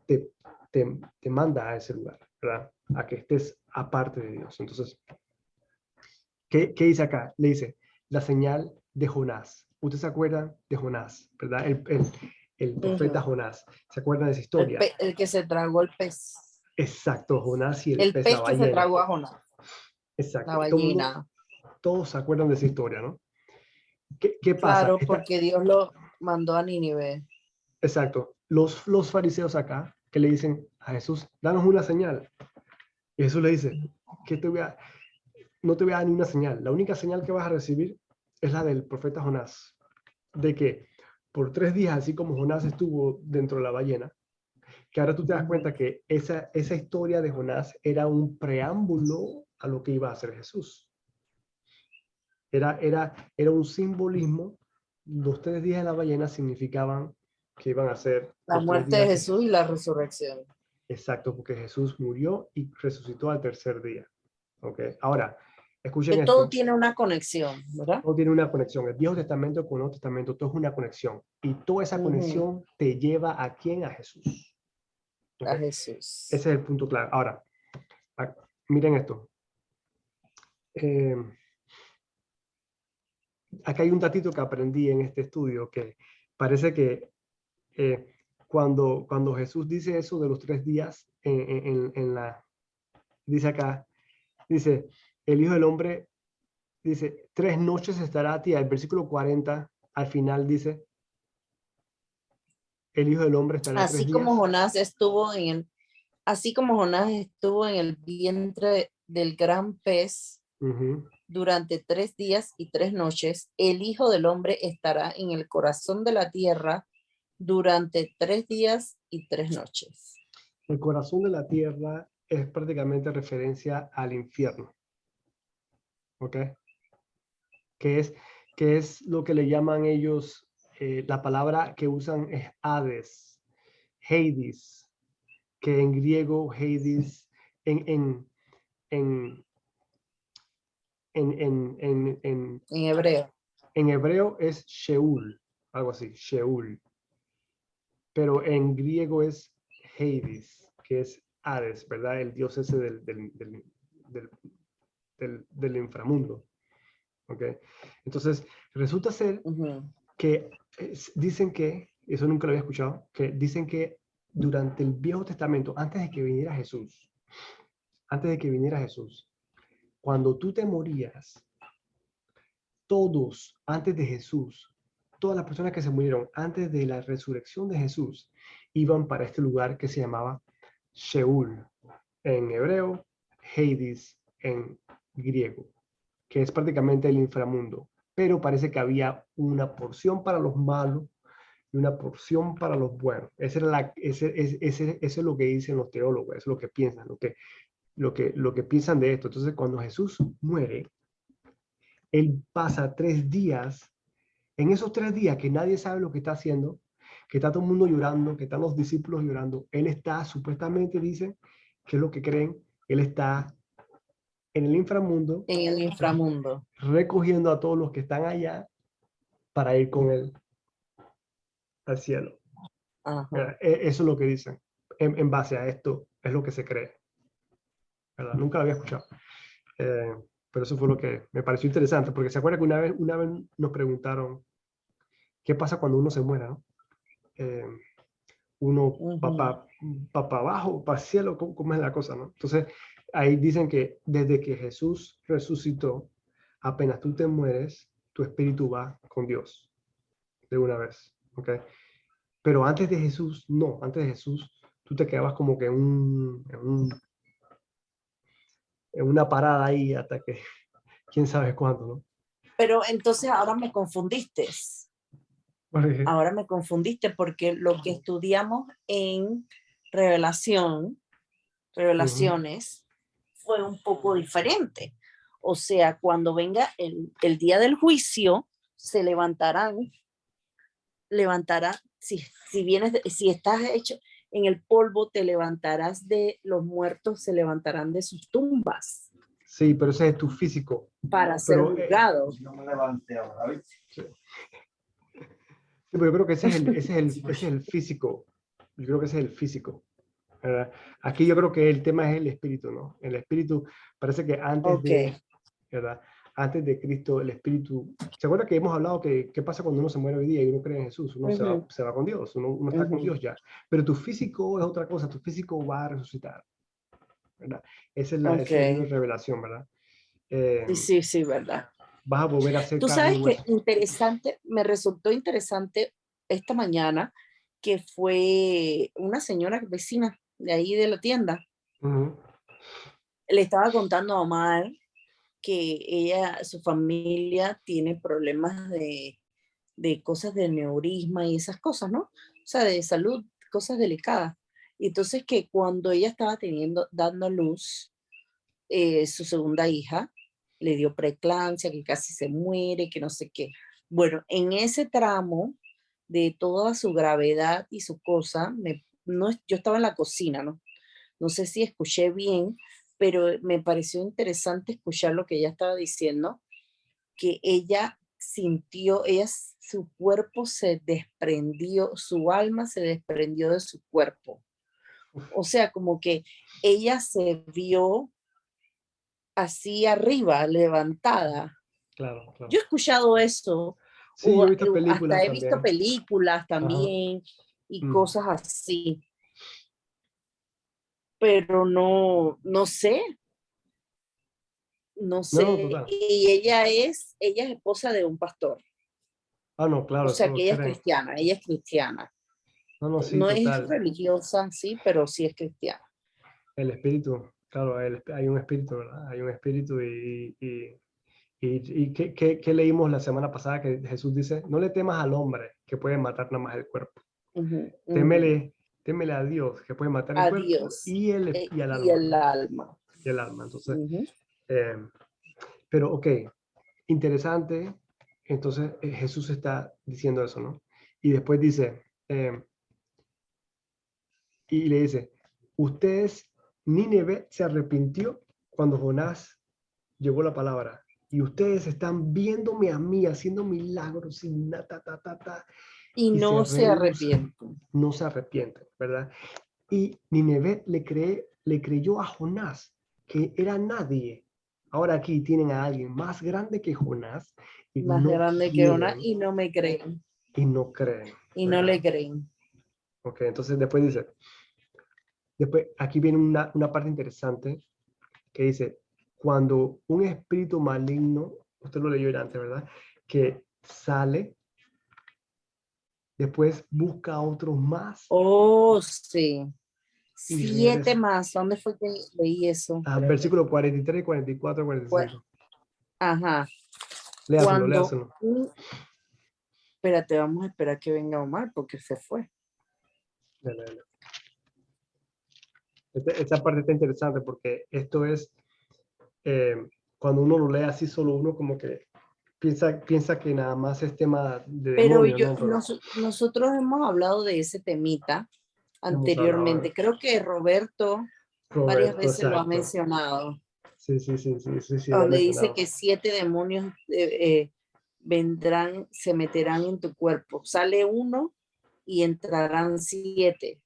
te manda a ese lugar, ¿verdad? A que estés aparte de Dios. Entonces, ¿qué dice acá? Le dice, la señal de Jonás. ¿Ustedes se acuerdan de Jonás, verdad? El profeta ujú. Jonás. ¿Se acuerdan de esa historia? El que se tragó el pez. Exacto, Jonás y el El pez, la pez que se ballena. tragó a Jonás, la Exacto. ballena. Todos se acuerdan de esa historia, ¿no? ¿Qué pasa? Claro, porque Dios lo mandó a Nínive. Exacto. Los fariseos acá que le dicen a Jesús, danos una señal. Y Jesús le dice, que no te voy a dar ni una señal. La única señal que vas a recibir es la del profeta Jonás. De que por 3 días, así como Jonás estuvo dentro de la ballena, que ahora tú te das cuenta que esa historia de Jonás era un preámbulo a lo que iba a hacer Jesús. Era un simbolismo. Los 3 días de la ballena significaban que iban a ser La los 3 muerte de días que... Jesús y la resurrección. Exacto, porque Jesús murió y resucitó al tercer día. ¿Ok? Ahora, escuchen Que todo esto. tiene una conexión, ¿verdad? Todo tiene una conexión. El Viejo Testamento con el Nuevo Testamento, todo es una conexión. Y toda esa Ujú. conexión te lleva a quién? A Jesús. ¿Ok? A Ese Jesús. es el punto clave. Ahora, miren esto. Eh, acá hay un datito que aprendí en este estudio que parece que cuando Jesús dice eso de los 3 días, dice acá, dice, el Hijo del Hombre, dice, 3 noches estará a ti. El versículo 40, al final dice, el Hijo del Hombre estará 3 Así como días. Jonás estuvo en el, así como Jonás estuvo en el vientre del gran pez Ujú. durante 3 días y 3 noches, el Hijo del Hombre estará en el corazón de la tierra durante 3 días y 3 noches. El corazón de la tierra es prácticamente referencia al infierno. ¿Ok? Que es, que es lo que le llaman ellos, la palabra que usan es Hades, Hades, que en griego Hades, en, en, en, En hebreo. en hebreo es Sheol, algo así, Sheol. Pero en griego es Hades, que es Hades, ¿verdad? El dios ese del inframundo. ¿Ok? Entonces, resulta ser Ujú. que dicen que, eso nunca lo había escuchado, que dicen que durante el Viejo Testamento, antes de que viniera Jesús, cuando tú te morías, todos antes de Jesús, todas las personas que se murieron antes de la resurrección de Jesús, iban para este lugar que se llamaba Sheol, en hebreo, Hades en griego, que es prácticamente el inframundo. Pero parece que había una porción para los malos y una porción para los buenos. Ese es lo que dicen los teólogos, es lo que piensan, lo que piensan de esto. Entonces, cuando Jesús muere, él pasa 3 días. En esos 3 días que nadie sabe lo que está haciendo, que está todo el mundo llorando, que están los discípulos llorando, él está, supuestamente dicen, que es lo que creen, él está en el inframundo, En el inframundo. recogiendo a todos los que están allá para ir con él al cielo. Ajá. Eso es lo que dicen. En base a esto, es lo que se cree. ¿Verdad? Nunca lo había escuchado. Pero eso fue lo que me pareció interesante, porque se acuerda que una vez nos preguntaron, ¿qué pasa cuando uno se muera? ¿No? Uno para abajo, para el cielo, ¿cómo es la cosa? ¿No? Entonces, ahí dicen que desde que Jesús resucitó, apenas tú te mueres, tu espíritu va con Dios de una vez. ¿Okay? Pero antes de Jesús, no, antes de Jesús, tú te quedabas como que en una parada ahí hasta que, quién sabe cuándo, ¿no? Pero entonces ahora me confundiste. Porque, Ahora me confundiste porque lo que estudiamos en revelaciones, fue un poco diferente. O sea, cuando venga el día del juicio, se levantará, si estás hecho en el polvo, te levantarás de los muertos, se levantarán de sus tumbas sí, pero ese es tu físico. para ser Pero, juzgados. No me levanté ahora, ¿viste? sí. Sí, pero yo creo que ese es el físico. Yo creo que ese es el físico. ¿Verdad? Aquí yo creo que el tema es el espíritu, ¿no? El espíritu parece que antes de, ¿verdad? Antes de Cristo, el espíritu. ¿Se acuerda que hemos hablado que qué pasa cuando uno se muere hoy día y uno cree en Jesús? Uno se va con Dios, uno está con Dios ya. Pero tu físico es otra cosa, tu físico va a resucitar, ¿verdad? Esa es el libro de Revelación, ¿verdad? Sí, verdad. Vas a volver a ser Tú carne y sabes que hueso. me resultó interesante esta mañana que fue una señora vecina de ahí de la tienda. Le estaba contando a Omar que su familia tiene problemas de cosas de neurisma y esas cosas, ¿no? O sea, de salud, cosas delicadas. Y entonces que cuando ella estaba dando a luz, su segunda hija le dio preeclampsia, que casi se muere, que no sé qué. Bueno, en ese tramo de toda su gravedad y su cosa, yo estaba en la cocina, ¿no? No sé si escuché bien, pero me pareció interesante escuchar lo que ella estaba diciendo, que ella sintió, su cuerpo se desprendió, su alma se desprendió de su cuerpo. O sea, como que ella se vio así arriba, levantada. Claro, claro. Yo he escuchado eso, Sí, yo he visto hasta películas he visto también. películas Ajá. también y cosas así, pero no sé, no No, sé. total. Y ella es esposa de un pastor, Ah, no, o claro, sea eso que creen. ella es cristiana. No, no, sí, No es total. religiosa, sí, pero sí es cristiana. El espíritu, claro, hay un espíritu, ¿verdad? Hay un espíritu y ¿qué leímos la semana pasada que Jesús dice? No le temas al hombre que puede matar nada más el cuerpo. Témele a Dios que puede matar el A cuerpo Dios y al y alma, el ¿no? alma. Y el alma. Entonces, pero ok, interesante. Entonces Jesús está diciendo eso, ¿no? Y después dice, y le dice, ustedes, Nínive se arrepintió cuando Jonás llevó la palabra. Y ustedes están viéndome a mí haciendo milagros sin Y y se no se rehusan, arrepienten. no se arrepienten, ¿verdad? Y Nínive le creyó a Jonás, que era nadie. Ahora aquí tienen a alguien más grande que Jonás y Más no grande que una quieren y no me creen. y no creen, Y no ¿verdad? le creen. Ok, entonces después dice, aquí viene una parte interesante que dice, cuando un espíritu maligno, usted lo leyó antes, ¿verdad? Que sale, después busca a otros más Oh, sí. y 7 regresa. más. ¿Dónde fue que leí eso? Versículo 43, 44, Fue- 45. Ajá. Léaselo, Cuando léaselo. Espérate, vamos a esperar que venga Omar porque se fue. Dale, dale. Esta parte está interesante porque esto es, cuando uno lo lee así, solo uno como que piensa que nada más es tema de Pero demonios, ¿no? Pero nosotros hemos hablado de ese temita hemos hablado anteriormente. de Creo que Roberto varias Roberto, veces lo ha exacto. mencionado, Sí, lo he donde dice mencionado. que 7 demonios vendrán, se meterán en tu cuerpo. Sale uno y entrarán 7.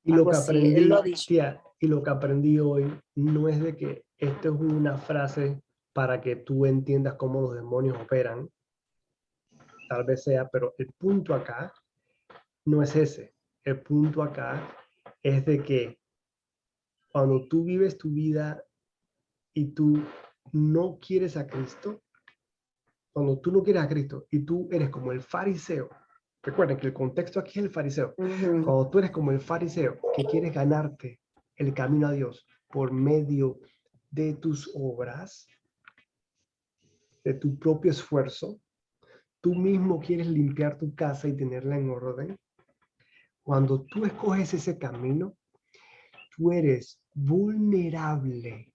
Y lo Algo que así, él lo ha aprendí, dicho. tía, y lo que aprendí hoy no es de que esto es una frase para que tú entiendas cómo los demonios operan, tal vez sea, pero el punto acá no es ese. El punto acá es de que cuando tú vives tu vida y tú no quieres a Cristo, cuando tú no quieres a Cristo y tú eres como el fariseo, recuerden que el contexto aquí es el fariseo. Ujú. Cuando tú eres como el fariseo que quieres ganarte el camino a Dios por medio de tus obras, de tu propio esfuerzo, tú mismo quieres limpiar tu casa y tenerla en orden. Cuando tú escoges ese camino, tú eres vulnerable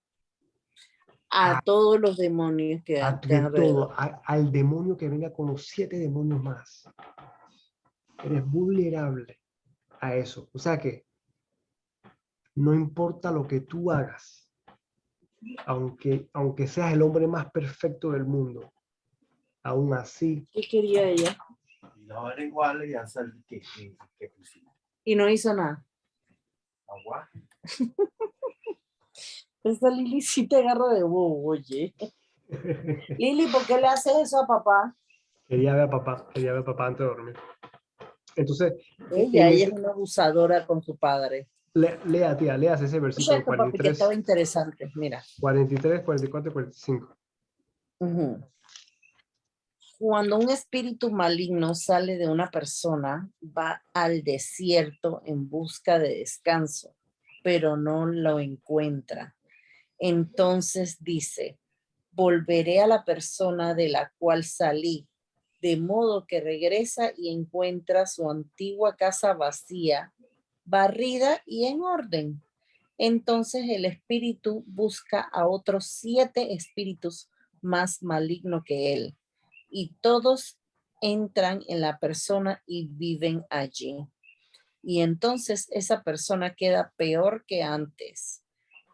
A todos los demonios que te de alrededor. todo, al demonio que venga con los 7 demonios más. Eres vulnerable a eso. O sea que no importa lo que tú hagas, aunque seas el hombre más perfecto del mundo, aún así, ¿Qué quería ella? Y averiguarle y hacer que pusimos. Y no hizo nada. Agua. Esa Lili sí te agarra de bobo, oye. Lili, ¿por qué le haces eso a papá? quería ver a papá antes de dormir. Entonces, Ella es una abusadora con su padre. lea, tía, leas ese Escucha versículo esto, papi, que 43, estaba interesante. Mira. 43, 44 y 45. Ujú. Cuando un espíritu maligno sale de una persona, va al desierto en busca de descanso, pero no lo encuentra. Entonces dice, volveré a la persona de la cual salí, de modo que regresa y encuentra su antigua casa vacía, barrida y en orden. Entonces el espíritu busca a otros 7 espíritus más malignos que él, y todos entran en la persona y viven allí. Y entonces esa persona queda peor que antes.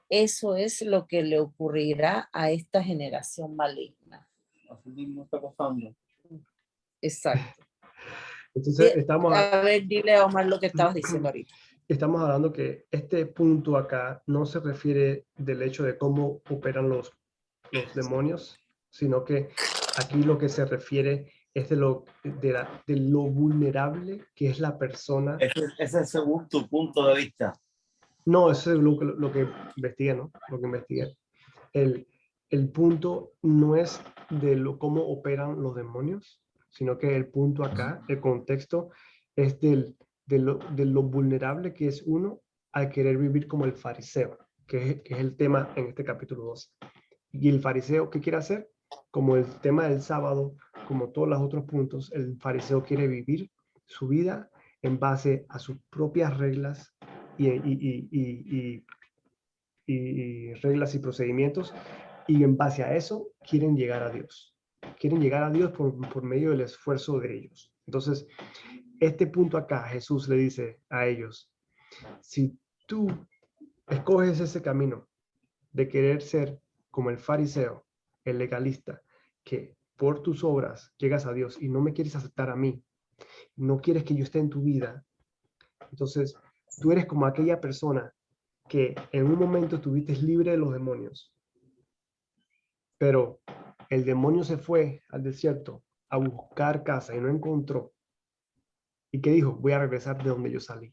Eso es lo que le ocurrirá a esta generación maligna. Así mismo está pasando. Exacto. Entonces, estamos, A ver, dile a Omar lo que estabas diciendo ahorita. estamos hablando que este punto acá no se refiere del hecho de cómo operan los demonios, sino que aquí lo que se refiere es de lo vulnerable que es la persona. Ese es según tu punto de vista. No, eso es lo que investigué, ¿no? Lo que investigué. El punto no es de cómo operan los demonios, sino que el punto acá, el contexto, es de lo vulnerable que es uno al querer vivir como el fariseo, que es el tema en este capítulo 12. Y el fariseo, ¿qué quiere hacer? Como el tema del sábado, como todos los otros puntos, el fariseo quiere vivir su vida en base a sus propias reglas y reglas y procedimientos, y en base a eso quieren llegar a Dios. Quieren llegar a Dios por medio del esfuerzo de ellos. Entonces, este punto acá, Jesús le dice a ellos, si tú escoges ese camino de querer ser como el fariseo, el legalista, que por tus obras llegas a Dios y no me quieres aceptar a mí, no quieres que yo esté en tu vida, entonces tú eres como aquella persona que en un momento estuviste libre de los demonios, pero el demonio se fue al desierto a buscar casa y no encontró. ¿Y qué dijo? Voy a regresar de donde yo salí.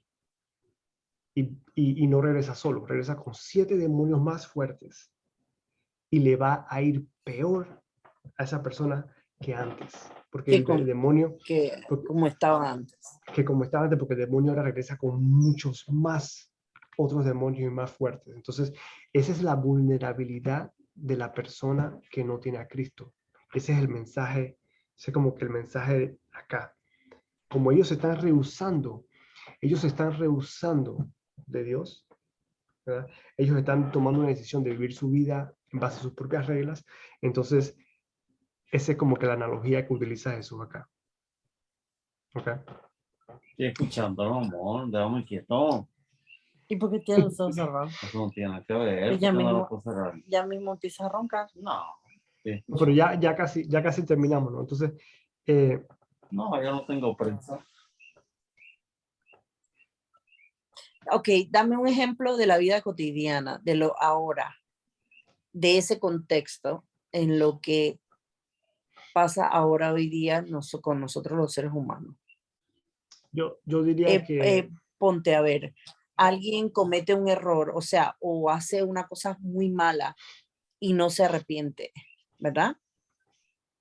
Y no regresa solo, regresa con 7 demonios más fuertes. Y le va a ir peor a esa persona que antes. Porque el demonio, Como estaba antes. que como estaba antes, porque el demonio ahora regresa con muchos más otros demonios y más fuertes. Entonces, esa es la vulnerabilidad de la persona que no tiene a Cristo. Ese es el mensaje, ese es como que el mensaje acá. como ellos se están rehusando de Dios, ¿verdad? Ellos están tomando una decisión de vivir su vida en base a sus propias reglas. Entonces, esa es como que la analogía que utiliza Jesús acá. ¿Ok? Estoy escuchando, amor, déjame quieto. ¿Y por qué tiene los ojos cerrados? Eso no tiene nada que ver. Ya ¿Por qué no lo mismo, puedo cerrar? ya mismo empieza a roncar. No. estoy Pero escuchando. ya casi terminamos, ¿no? Entonces, No, yo no tengo prensa. Ok, dame un ejemplo de la vida cotidiana, de lo ahora, de ese contexto en lo que pasa ahora hoy día con nosotros los seres humanos. yo diría que Ponte a ver, alguien comete un error, o sea, o hace una cosa muy mala y no se arrepiente, ¿verdad?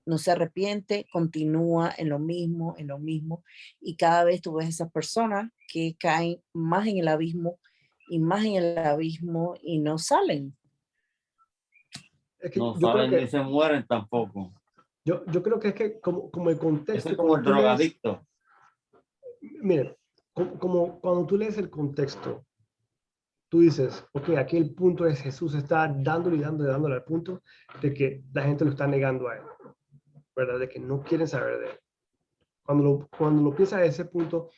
No se arrepiente, continúa en lo mismo, y cada vez tú ves esas personas que caen más en el abismo y más en el abismo y no salen. es que No yo creo salen ni que se mueren tampoco. yo creo que es que como el Ese contexto, es como el drogadicto. miren, como cuando tú lees el contexto, tú dices, ok, aquí el punto es Jesús está dándole al punto de que la gente lo está negando a él, ¿verdad? De que no quieren saber de él. Cuando lo piensas a ese punto,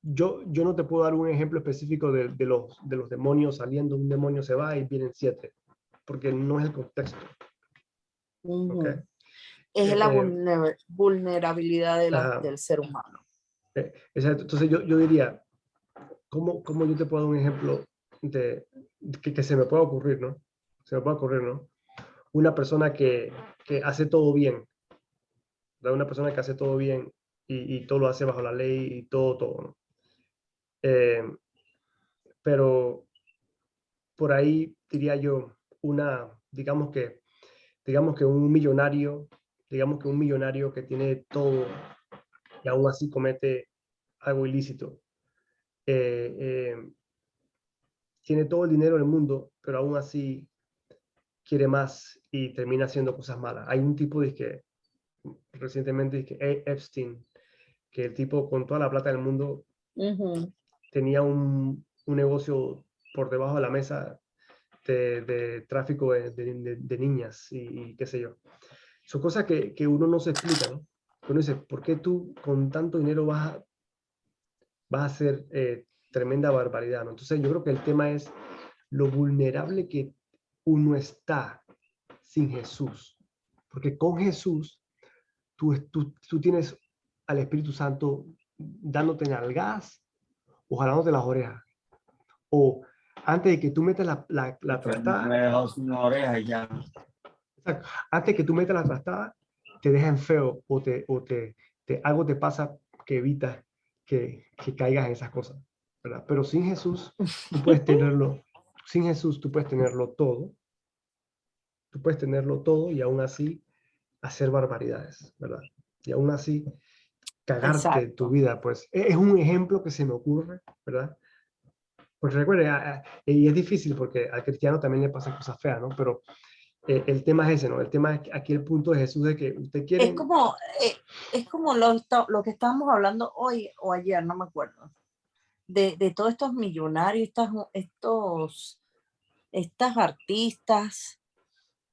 yo no te puedo dar un ejemplo específico de los demonios saliendo, un demonio se va y vienen 7, porque no es el contexto, ¿ok? Es la Eh, vulnerabilidad ajá. del ser humano. Exacto. Entonces yo diría, ¿cómo yo te puedo dar un ejemplo de que se me pueda ocurrir, ¿no? Se me puede ocurrir, ¿no? Una persona que hace todo bien, ¿verdad? Una persona que hace todo bien y todo lo hace bajo la ley y todo, ¿no? Pero por ahí diría yo, digamos que un millonario, que tiene todo y aún así comete algo ilícito. Eh, eh, Tiene todo el dinero del mundo, pero aún así quiere más y termina haciendo cosas malas. Hay un tipo recientemente, Epstein, que el tipo con toda la plata del mundo tenía un negocio por debajo de la mesa de tráfico de niñas y qué sé yo. Son cosas que uno no se explica, ¿no? Uno dice, ¿por qué tú con tanto dinero vas a hacer tremenda barbaridad, ¿no? Entonces yo creo que el tema es lo vulnerable que uno está sin Jesús. Porque con Jesús tú tienes al Espíritu Santo dándote nalgas o jalándote las orejas. O antes de que tú metas la trastada, Me dejó sin oreja ya. antes de que tú metas la trastada, te dejan feo o algo te pasa que evita que caigas en esas cosas, ¿verdad? Pero sin Jesús, tú puedes tenerlo, sin Jesús tú puedes tenerlo todo, y aún así hacer barbaridades, ¿verdad? Y aún así cagarte tu Exacto. vida, pues es un ejemplo que se me ocurre, ¿verdad? Porque recuerde, y es difícil porque al cristiano también le pasan cosas feas, ¿no? Pero el tema es ese, ¿no? El tema es que aquí el punto de Jesús de que usted quiere... Es como lo que estábamos hablando hoy o ayer, no me acuerdo, de todos estos millonarios, estas artistas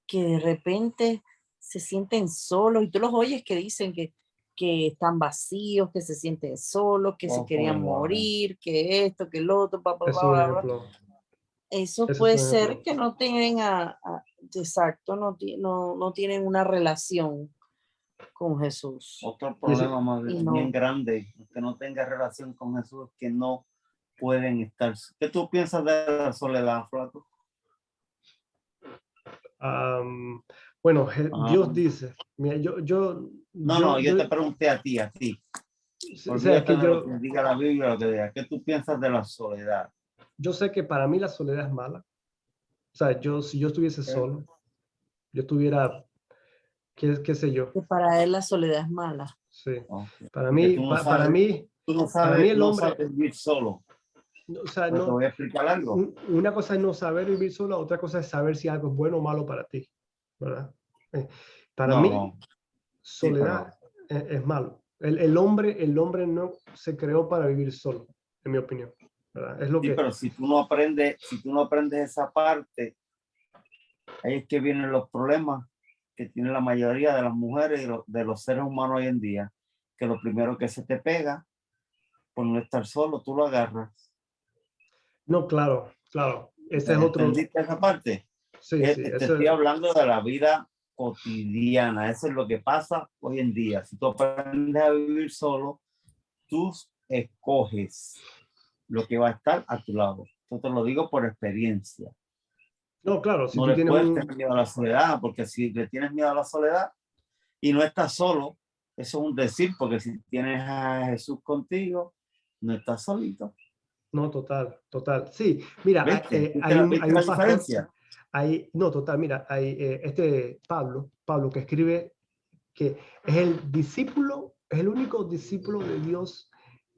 que de repente se sienten solos y tú los oyes que dicen que están vacíos, que se sienten solos, que se querían morir, que esto, que el otro, bla, bla, Es bla, un bla, bla. ejemplo. Eso Ese es puede un ser ejemplo. que no tienen exacto, no tienen una relación con Jesús. Otro Y ese, problema más bien grande, que no tenga relación con Jesús, que no pueden estar. ¿Qué tú piensas de la soledad, Flaco? bueno, Dios dice, mira, No, yo te pregunté a ti. o sea, Olvídate de lo que diga la Biblia, lo que diga. ¿Qué tú piensas de la soledad? yo sé que para mí la soledad es mala. O sea, si yo estuviese solo, yo estuviera, qué sé yo, Que para él la soledad es mala. sí. Okay. Para Que mí, tú no para sabes, mí, tú no para mí sabes, el no hombre, sabes vivir solo. o sea, Pero te no, voy a explicar algo. una cosa es no saber vivir solo, otra cosa es saber si algo es bueno o malo para ti, ¿verdad? Para mí, No. Sí, soledad pero es malo. El hombre no se creó para vivir solo, en mi opinión, ¿verdad? Es lo Sí, que... pero si tú no aprendes esa parte, ahí es que vienen los problemas que tiene la mayoría de las mujeres y de los seres humanos hoy en día, que lo primero que se te pega por no estar solo, tú lo agarras. No, claro, claro. Ese es otro... ¿Entendiste esa parte? Sí, sí, Te eso estoy hablando de la vida cotidiana. Eso es lo que pasa hoy en día. Si tú aprendes a vivir solo, tú escoges lo que va a estar a tu lado. Yo te lo digo por experiencia. no, claro, si No tú le tienes puedes un... tener miedo a la soledad, porque si le tienes miedo a la soledad y no estás solo, eso es un decir, porque si tienes a Jesús contigo, no estás solito. No, total, total. Sí, mira, ¿Viste? hay ¿Viste la un pastor, diferencia? no, total, mira, hay Pablo que escribe que es el discípulo, es el único discípulo de Dios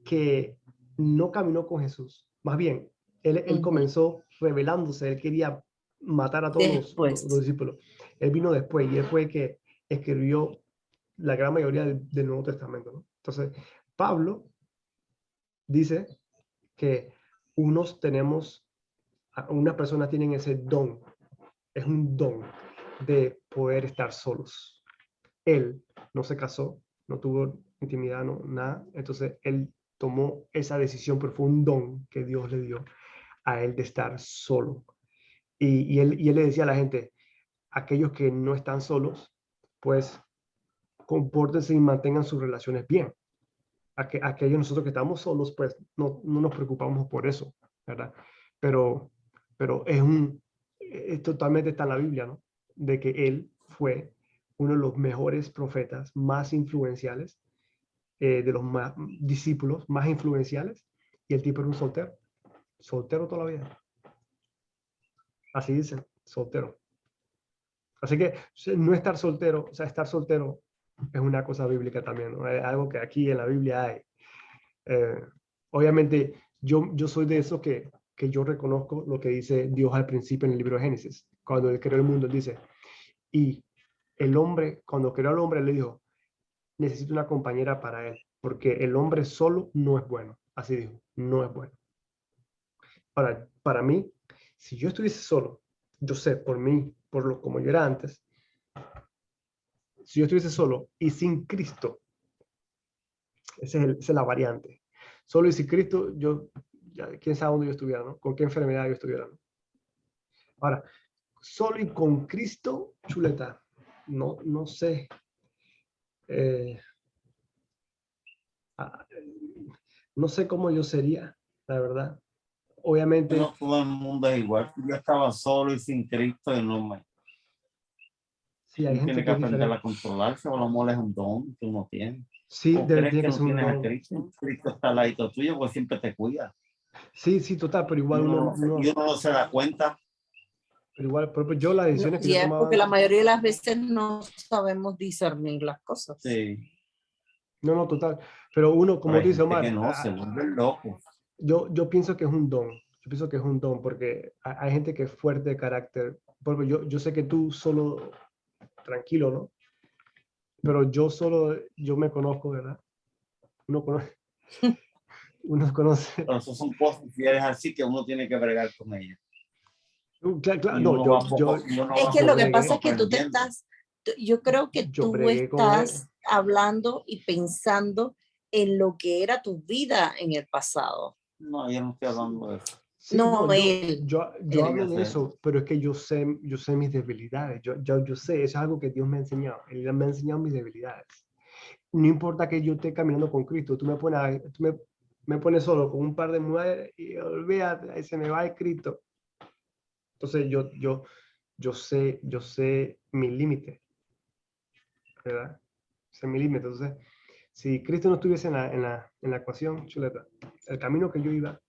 que no caminó con Jesús. Más bien, él Ujú. comenzó rebelándose, él quería matar a todos los Después. discípulos. Él vino después y él fue el que escribió la gran mayoría del Nuevo Testamento, ¿no? Entonces, Pablo dice que unas personas tienen ese don, es un don de poder estar solos. Él no se casó, no tuvo intimidad, no, nada, entonces él tomó esa decisión, pero fue un don que Dios le dio a él de estar solo. Y él le decía a la gente, aquellos que no están solos, pues compórtense y mantengan sus relaciones bien. Aquellos nosotros que estamos solos, pues no nos preocupamos por eso, ¿verdad? Pero, pero totalmente está en la Biblia, ¿no? De que él fue uno de los mejores profetas, más influenciales, de los discípulos más influenciales, y el tipo era un soltero toda la vida. Así dice, soltero. Así que no estar soltero, o sea, estar soltero es una cosa bíblica también, ¿no? Es algo que aquí en la Biblia hay. Eh, Obviamente, yo soy de esos que yo reconozco lo que dice Dios al principio en el libro de Génesis. Cuando él creó el mundo, él dice, y el hombre, cuando creó al hombre, le dijo, necesito una compañera para él, porque el hombre solo no es bueno. Así dijo, no es bueno. Ahora, para mí, si yo estuviese solo, yo sé por mí, como yo era antes, si yo estuviese solo y sin Cristo, esa es la variante. Solo y sin Cristo, quién sabe dónde yo estuviera, ¿no? Con qué enfermedad yo estuviera, ¿no? Ahora, solo y con Cristo, chuleta, no sé. eh, ah, no sé cómo yo sería, la verdad. Obviamente, No todo el mundo es igual. Yo estaba solo y sin Cristo y no me... sí, hay Uno gente tiene que que es aprender diferente. a controlarse, o el amor es un don que uno tiene. Sí, ¿O crees tiene que que no ser un tienes a don. Cristo? Cristo está al lado tuyo porque siempre te cuida. Sí, sí, total, pero igual Y uno no se da cuenta. pero igual, por ejemplo, yo las No, decisiones que y yo es tomaba porque la antes, mayoría de las veces no sabemos discernir las cosas. Sí, no, total, pero uno, pero como hay dice gente que Omar, no, se vuelven locos. yo pienso que es un don, yo pienso que es un don, porque hay gente que es fuerte de carácter, por ejemplo, yo sé que tú solo, tranquilo, ¿no? Pero yo me conozco, ¿verdad? Uno conoce, uno conoce. Pero eso son cosas, si eres así, que uno tiene que bregar con ellas. Claro, Y no, uno va poco, y uno Es va que yo lo que poco a pasa poco bregué, es que tú te aprendiendo. estás, yo creo que yo tú bregué con él. estás hablando y pensando en lo que era tu vida en el pasado, No, yo no estoy hablando de eso. Sí, no no, él. yo él. hablo Tiene que de ser. eso, pero es que yo sé mis debilidades, yo sé, eso es algo que Dios me ha enseñado, Él me ha enseñado mis debilidades. No importa que yo esté caminando con Cristo, me pones solo con un par de mujeres y olvídate, ahí se me va el Cristo. Entonces yo sé mi límite, ¿verdad? Sé mi límite. Entonces, si Cristo no estuviese en la ecuación, chuleta, el camino que yo iba.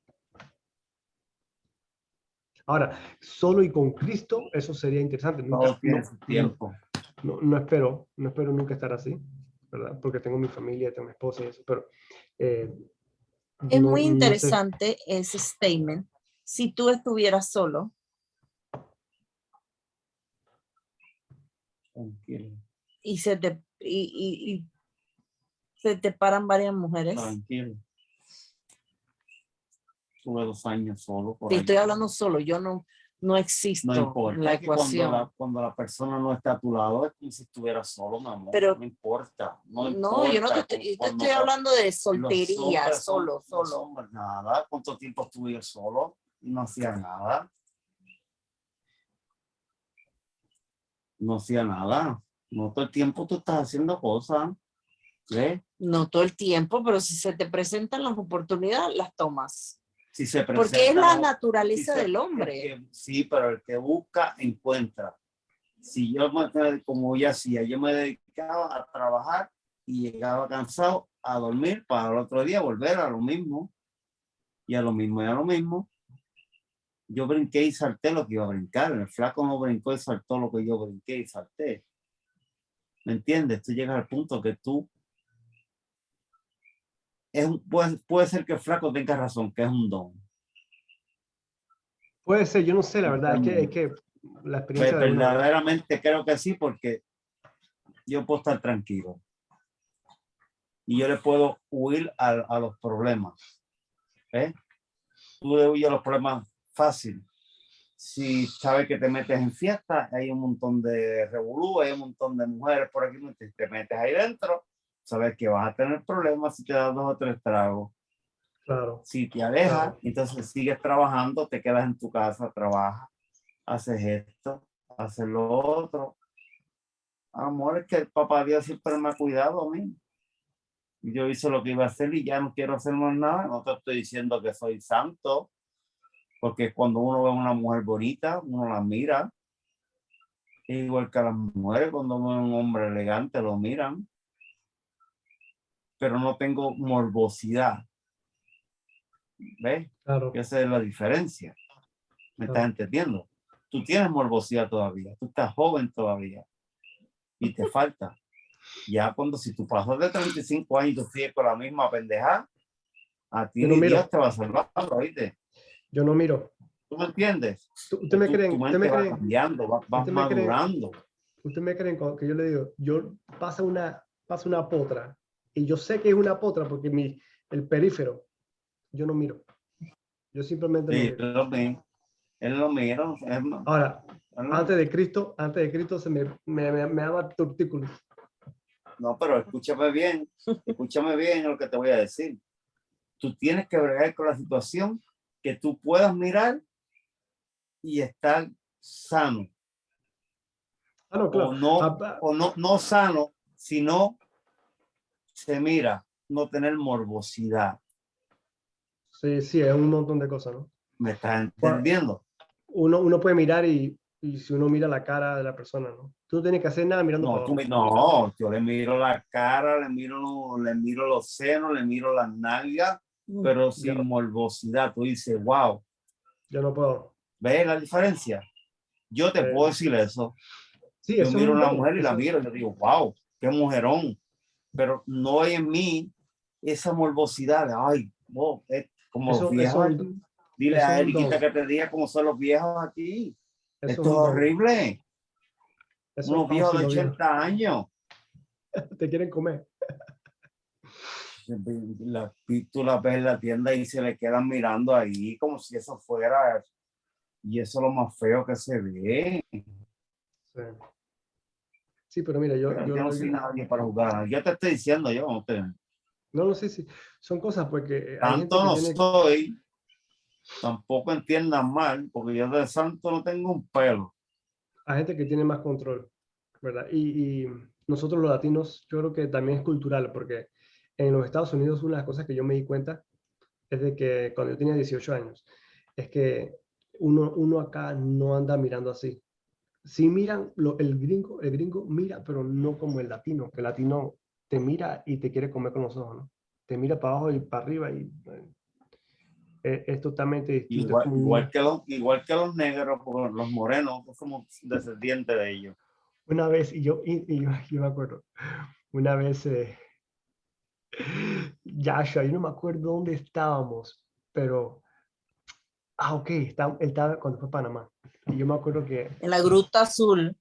Ahora, solo y con Cristo, eso sería interesante. Todo Nunca, tiene su tiempo. no espero nunca estar así, ¿verdad? Porque tengo mi familia, tengo mi esposa y eso, pero eh, Es no, muy no sé. interesante ese statement. Si tú estuvieras solo Tranquilo. y, se te, y Se te paran varias mujeres. Tranquilo. Tuve 2 años solo por Te ahí. estoy hablando solo, yo no existo No importa, en la es que cuando ecuación. cuando la persona no está a tu lado es como si estuviera solo, mi amor. Pero no importa, no no, yo no te importa. estoy, yo te Cuando estoy hablando de los soltería, hombres son- solo, los solo. hombres, nada. ¿Cuánto tiempo estuve solo? Y no hacía nada. No hacía nada. No todo el tiempo tú estás haciendo cosas. ¿Ves? No todo el tiempo, pero si se te presentan las oportunidades, las tomas. Si se Porque es presenta, la no, naturaleza si se- del hombre. sí, pero el que busca, encuentra. Si yo, como ya hacía, yo me dedicaba a trabajar y llegaba cansado a dormir para el otro día volver a lo mismo. Y a lo mismo, y a lo mismo. Yo brinqué y salté lo que iba a brincar. El flaco no brincó y saltó lo que yo brinqué y salté. ¿Me entiendes? Tú llegas al punto que tú... puede ser que el flaco tenga razón, que es un don. Puede ser, yo no sé, la verdad, es que la experiencia de uno, ¿verdad? Verdaderamente creo que sí, porque yo puedo estar tranquilo. Y yo le puedo huir a los problemas. ¿Eh? Tú le huyes a los problemas fácil. Si sabes que te metes en fiesta, hay un montón de revolú, hay un montón de mujeres por aquí, te metes ahí dentro, sabes que vas a tener problemas si te das 2 o 3 tragos. Claro. Si te alejas, Claro. entonces sigues trabajando, te quedas en tu casa, trabajas, haces esto, haces lo otro. Amor, es que el papá Dios siempre me ha cuidado a mí. Yo hice lo que iba a hacer y ya no quiero hacer más nada. No te estoy diciendo que soy santo, porque cuando uno ve a una mujer bonita, uno la mira. Igual que a las mujeres, cuando ven a un hombre elegante, lo miran. Pero no tengo morbosidad. ¿Ves? Claro. Esa es la diferencia. ¿Me estás Claro. entendiendo? Tú tienes morbosidad todavía. Tú estás joven todavía. Y te falta. Ya cuando si tú pasas de 35 años y tú sigues con la misma pendejada, a ti Yo no ni miro, Dios te va a salvar, ¿oíste? yo no miro. ¿Tú me entiendes? ¿Usted me creen, Tu usted me mente va creen, cambiando, vas usted me creen, madurando. usted me creen que yo le digo, yo pasa una potra y yo sé que es una potra porque el perífero, yo no miro. Yo simplemente no Sí, miro. él lo mira. Ahora, antes de Cristo me daba tortícolis. No, pero escúchame bien lo que te voy a decir. Tú tienes que bregar con la situación que tú puedas mirar y estar sano. Ah, no, claro. No sano, sino se mira, no tener morbosidad. Sí, sí, es un montón de cosas, ¿no? ¿Me estás entendiendo? Uno puede mirar y si uno mira la cara de la persona, ¿no? Tú no tienes que hacer nada mirando para abajo. No, yo le miro la cara, le miro los senos, le miro las nalgas, pero sin morbosidad. Tú dices, wow. Yo no puedo. ¿Ves la diferencia? Yo te puedo decir eso. Sí, Yo eso es miro a un una don. mujer y la miro y yo digo, wow, qué mujerón. Pero no hay en mí esa morbosidad de, ay, oh, como los viejos. Dile a Eriquita que te diga cómo son los viejos aquí. Esto es horrible. Unos viejos de 80 años. Te quieren comer. Tú la ves en la tienda y se le quedan mirando ahí como si eso fuera. Y eso es lo más feo que se ve. Sí, sí, pero mira, yo no soy nadie para jugar. Yo te estoy diciendo, yo no te... No, sí, sí. Son cosas porque hay gente Santo que no tiene... soy, tampoco entiendan mal, porque yo de santo no tengo un pelo. Hay gente que tiene más control, ¿verdad? Y nosotros los latinos, yo creo que también es cultural, porque en los Estados Unidos una de las cosas que yo me di cuenta es de que cuando yo tenía 18 años, es que uno acá no anda mirando así. Sí miran, el gringo mira, pero no como el latino, que el latino te mira y te quiere comer con los ojos, ¿no? Te mira para abajo y para arriba y es totalmente distinto. Igual que los negros, los morenos, somos descendientes de ellos. Una vez, yo me acuerdo, una vez, Yasha, yo no me acuerdo dónde estábamos, pero, ok, él estaba cuando fue a Panamá. Y yo me acuerdo que... En la Gruta Azul.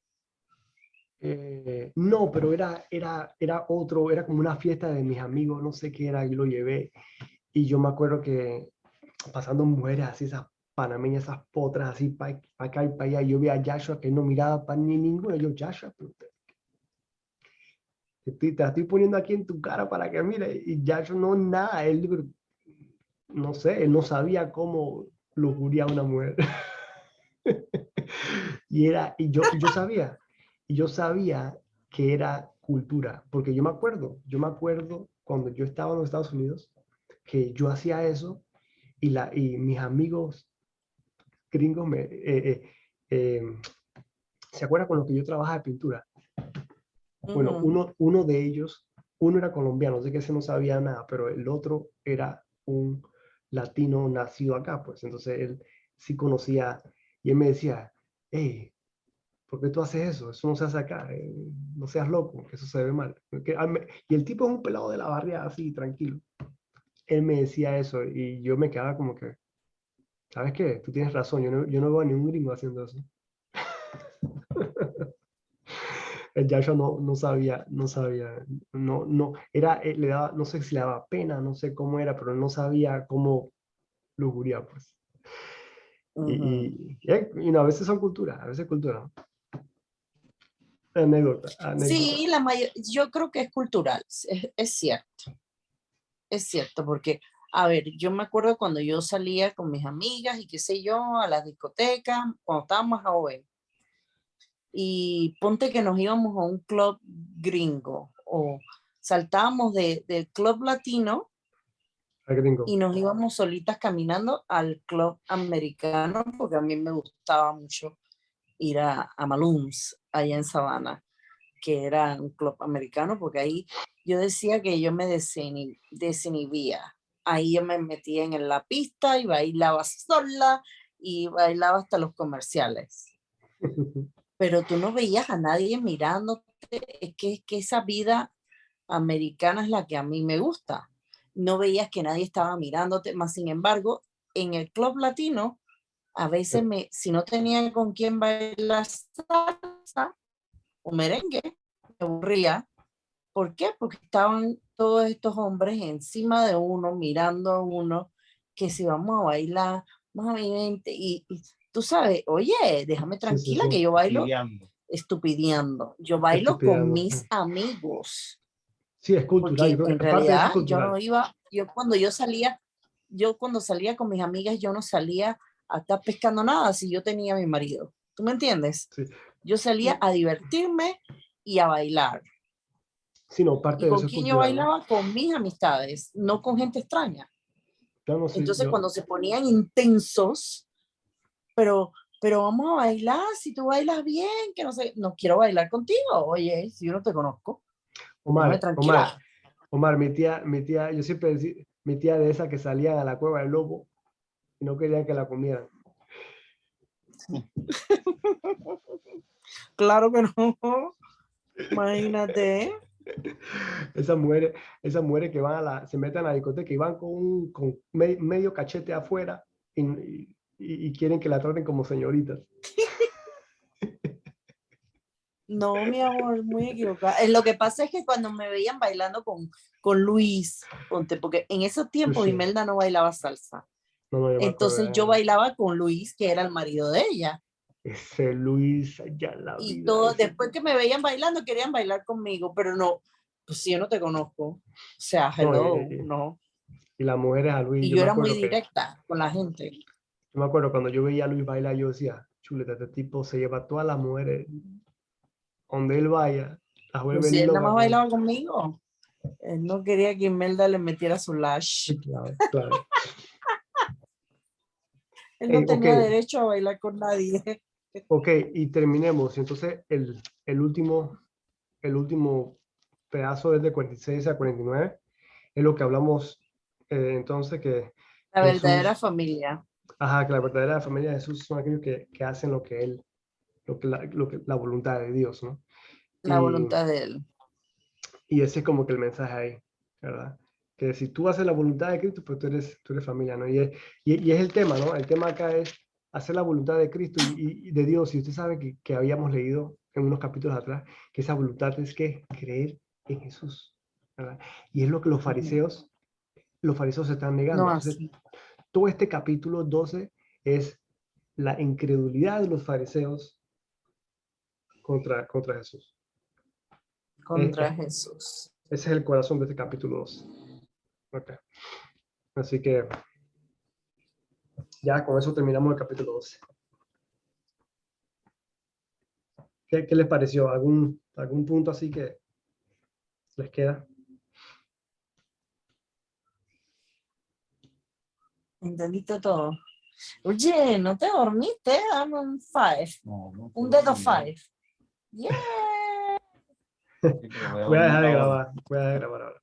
No, pero era otro, era como una fiesta de mis amigos, no sé qué era, y lo llevé. Y yo me acuerdo que pasando mujeres así, esas panameñas, esas potras así, para acá y para allá, yo vi a Joshua que no miraba para ni ninguno. Yo, Joshua, pero te la estoy poniendo aquí en tu cara para que mire. Y Joshua no, nada, él, no sé, él no sabía cómo lujuria a una mujer. Y yo sabía que era cultura, porque yo me acuerdo cuando yo estaba en los Estados Unidos, que yo hacía eso y mis amigos gringos eh, ¿se acuerdan con los que yo trabajaba de pintura? Bueno, Ujú. uno de ellos, uno era colombiano, sé que ese no sabía nada, pero el otro era un latino nacido acá, pues entonces él sí conocía y él me decía, hey, ¿por qué tú haces eso? Eso no se hace acá, no seas loco, que eso se ve mal. Y el tipo es un pelado de la barriada, así, tranquilo. Él me decía eso y yo me quedaba como que, ¿sabes qué? Tú tienes razón, yo no veo a ningún gringo haciendo eso. El Joshua no sabía, le daba, no sé si le daba pena, no sé cómo era, pero no sabía cómo lujuria, pues. Ujú. A veces son culturas, a veces cultura, ¿no? Anécdota, anécdota. Sí, yo creo que es cultural, es cierto, porque, a ver, yo me acuerdo cuando yo salía con mis amigas y qué sé yo, a las discotecas, cuando estaba más joven, y ponte que nos íbamos a un club gringo o saltábamos del club latino Al gringo. y nos íbamos solitas caminando al club americano, porque a mí me gustaba mucho ir a Malooms, allá en Savannah, que era un club americano, porque ahí yo decía que yo me desinhibía. Ahí yo me metía en la pista y bailaba sola y bailaba hasta los comerciales. Pero tú no veías a nadie mirándote, es que esa vida americana es la que a mí me gusta. No veías que nadie estaba mirándote, más sin embargo, en el club latino, a veces si no tenía con quién bailar salsa o merengue, me aburría. ¿Por qué? Porque estaban todos estos hombres encima de uno, mirando a uno, que si vamos a bailar, más vente, y tú sabes, oye, déjame Sí, sí, tranquila sí. que yo bailo Lidiando. estupideando. Yo bailo con Estupideando. mis amigos, Sí, es cultural. Yo porque creo en que parte de eso es realidad yo cultural. no iba, yo cuando salía con mis amigas, yo no salía a estar pescando nada si yo tenía a mi marido. ¿Tú me entiendes? Sí. Yo salía a divertirme y a bailar. Sí, no, parte ¿Y de con eso es quién yo cultural, ¿no? bailaba? Con mis amistades, no con gente extraña. Yo no sé, Entonces, cuando se ponían intensos, pero, pero vamos a bailar, si tú bailas bien, que no sé, no quiero bailar contigo. Oye, si yo no te conozco, déjame Omar, Omar, tranquila. Omar, mi tía, yo siempre decía, mi tía de esa que salían a la cueva del lobo y no quería que la comieran. Claro que no, imagínate. Esas mujeres que se meten a la discoteca y van con medio cachete afuera y quieren que la traten como señoritas. No, mi amor, muy equivocada. Lo que pasa es que cuando me veían bailando con Luis, ponte, porque en esos Sí, tiempos sí. Imelda no bailaba salsa. No, no, yo me acuerdo. Entonces yo bailaba con Luis, que era el marido de ella. Ese Luis, ya la Y vida, todo, ese después tipo. que me veían bailando, querían bailar conmigo, pero no, pues si yo no te conozco. O sea, No, hello, no. y las mujeres a Luis, Y yo yo me era muy acuerdo que, directa con la gente. yo me acuerdo cuando yo veía a Luis bailar, yo decía, chuleta, este tipo se lleva a todas las mujeres donde él vaya, las Pues vuelve si él nada locas más con... bailaba conmigo, él no quería que Imelda le metiera su lash. Sí, claro, claro. Él no Ey, ok, tenía derecho a bailar con nadie. ok, y terminemos. Entonces, el último pedazo es de 46 a 49. Es lo que hablamos entonces, que La verdadera Jesús, familia, ajá, que la verdadera familia de Jesús son aquellos que hacen la voluntad de Dios, ¿no? la Y, voluntad de él. y ese es como que el mensaje ahí, ¿verdad? Que si tú haces la voluntad de Cristo, pues tú eres familia, ¿no? Y es el tema, ¿no? El tema acá es hacer la voluntad de Cristo y de Dios. Y usted sabe que habíamos leído en unos capítulos atrás que esa voluntad es que creer en Jesús, ¿verdad? Y es lo que los fariseos se están negando. No Entonces, así. todo este capítulo 12 es la incredulidad de los fariseos contra Jesús. Contra Jesús. Ese es el corazón de este capítulo 12. Okay. Así que ya con eso terminamos el capítulo 12. ¿Qué les pareció? ¿Algún punto así que les queda? Entendiste todo. Oye, ¿no te dormiste? Dame un 5. No, Un dedo 5. Yeah. Sí, pero Voy a dejar de ahora. grabar. Voy a dejar de grabar ahora.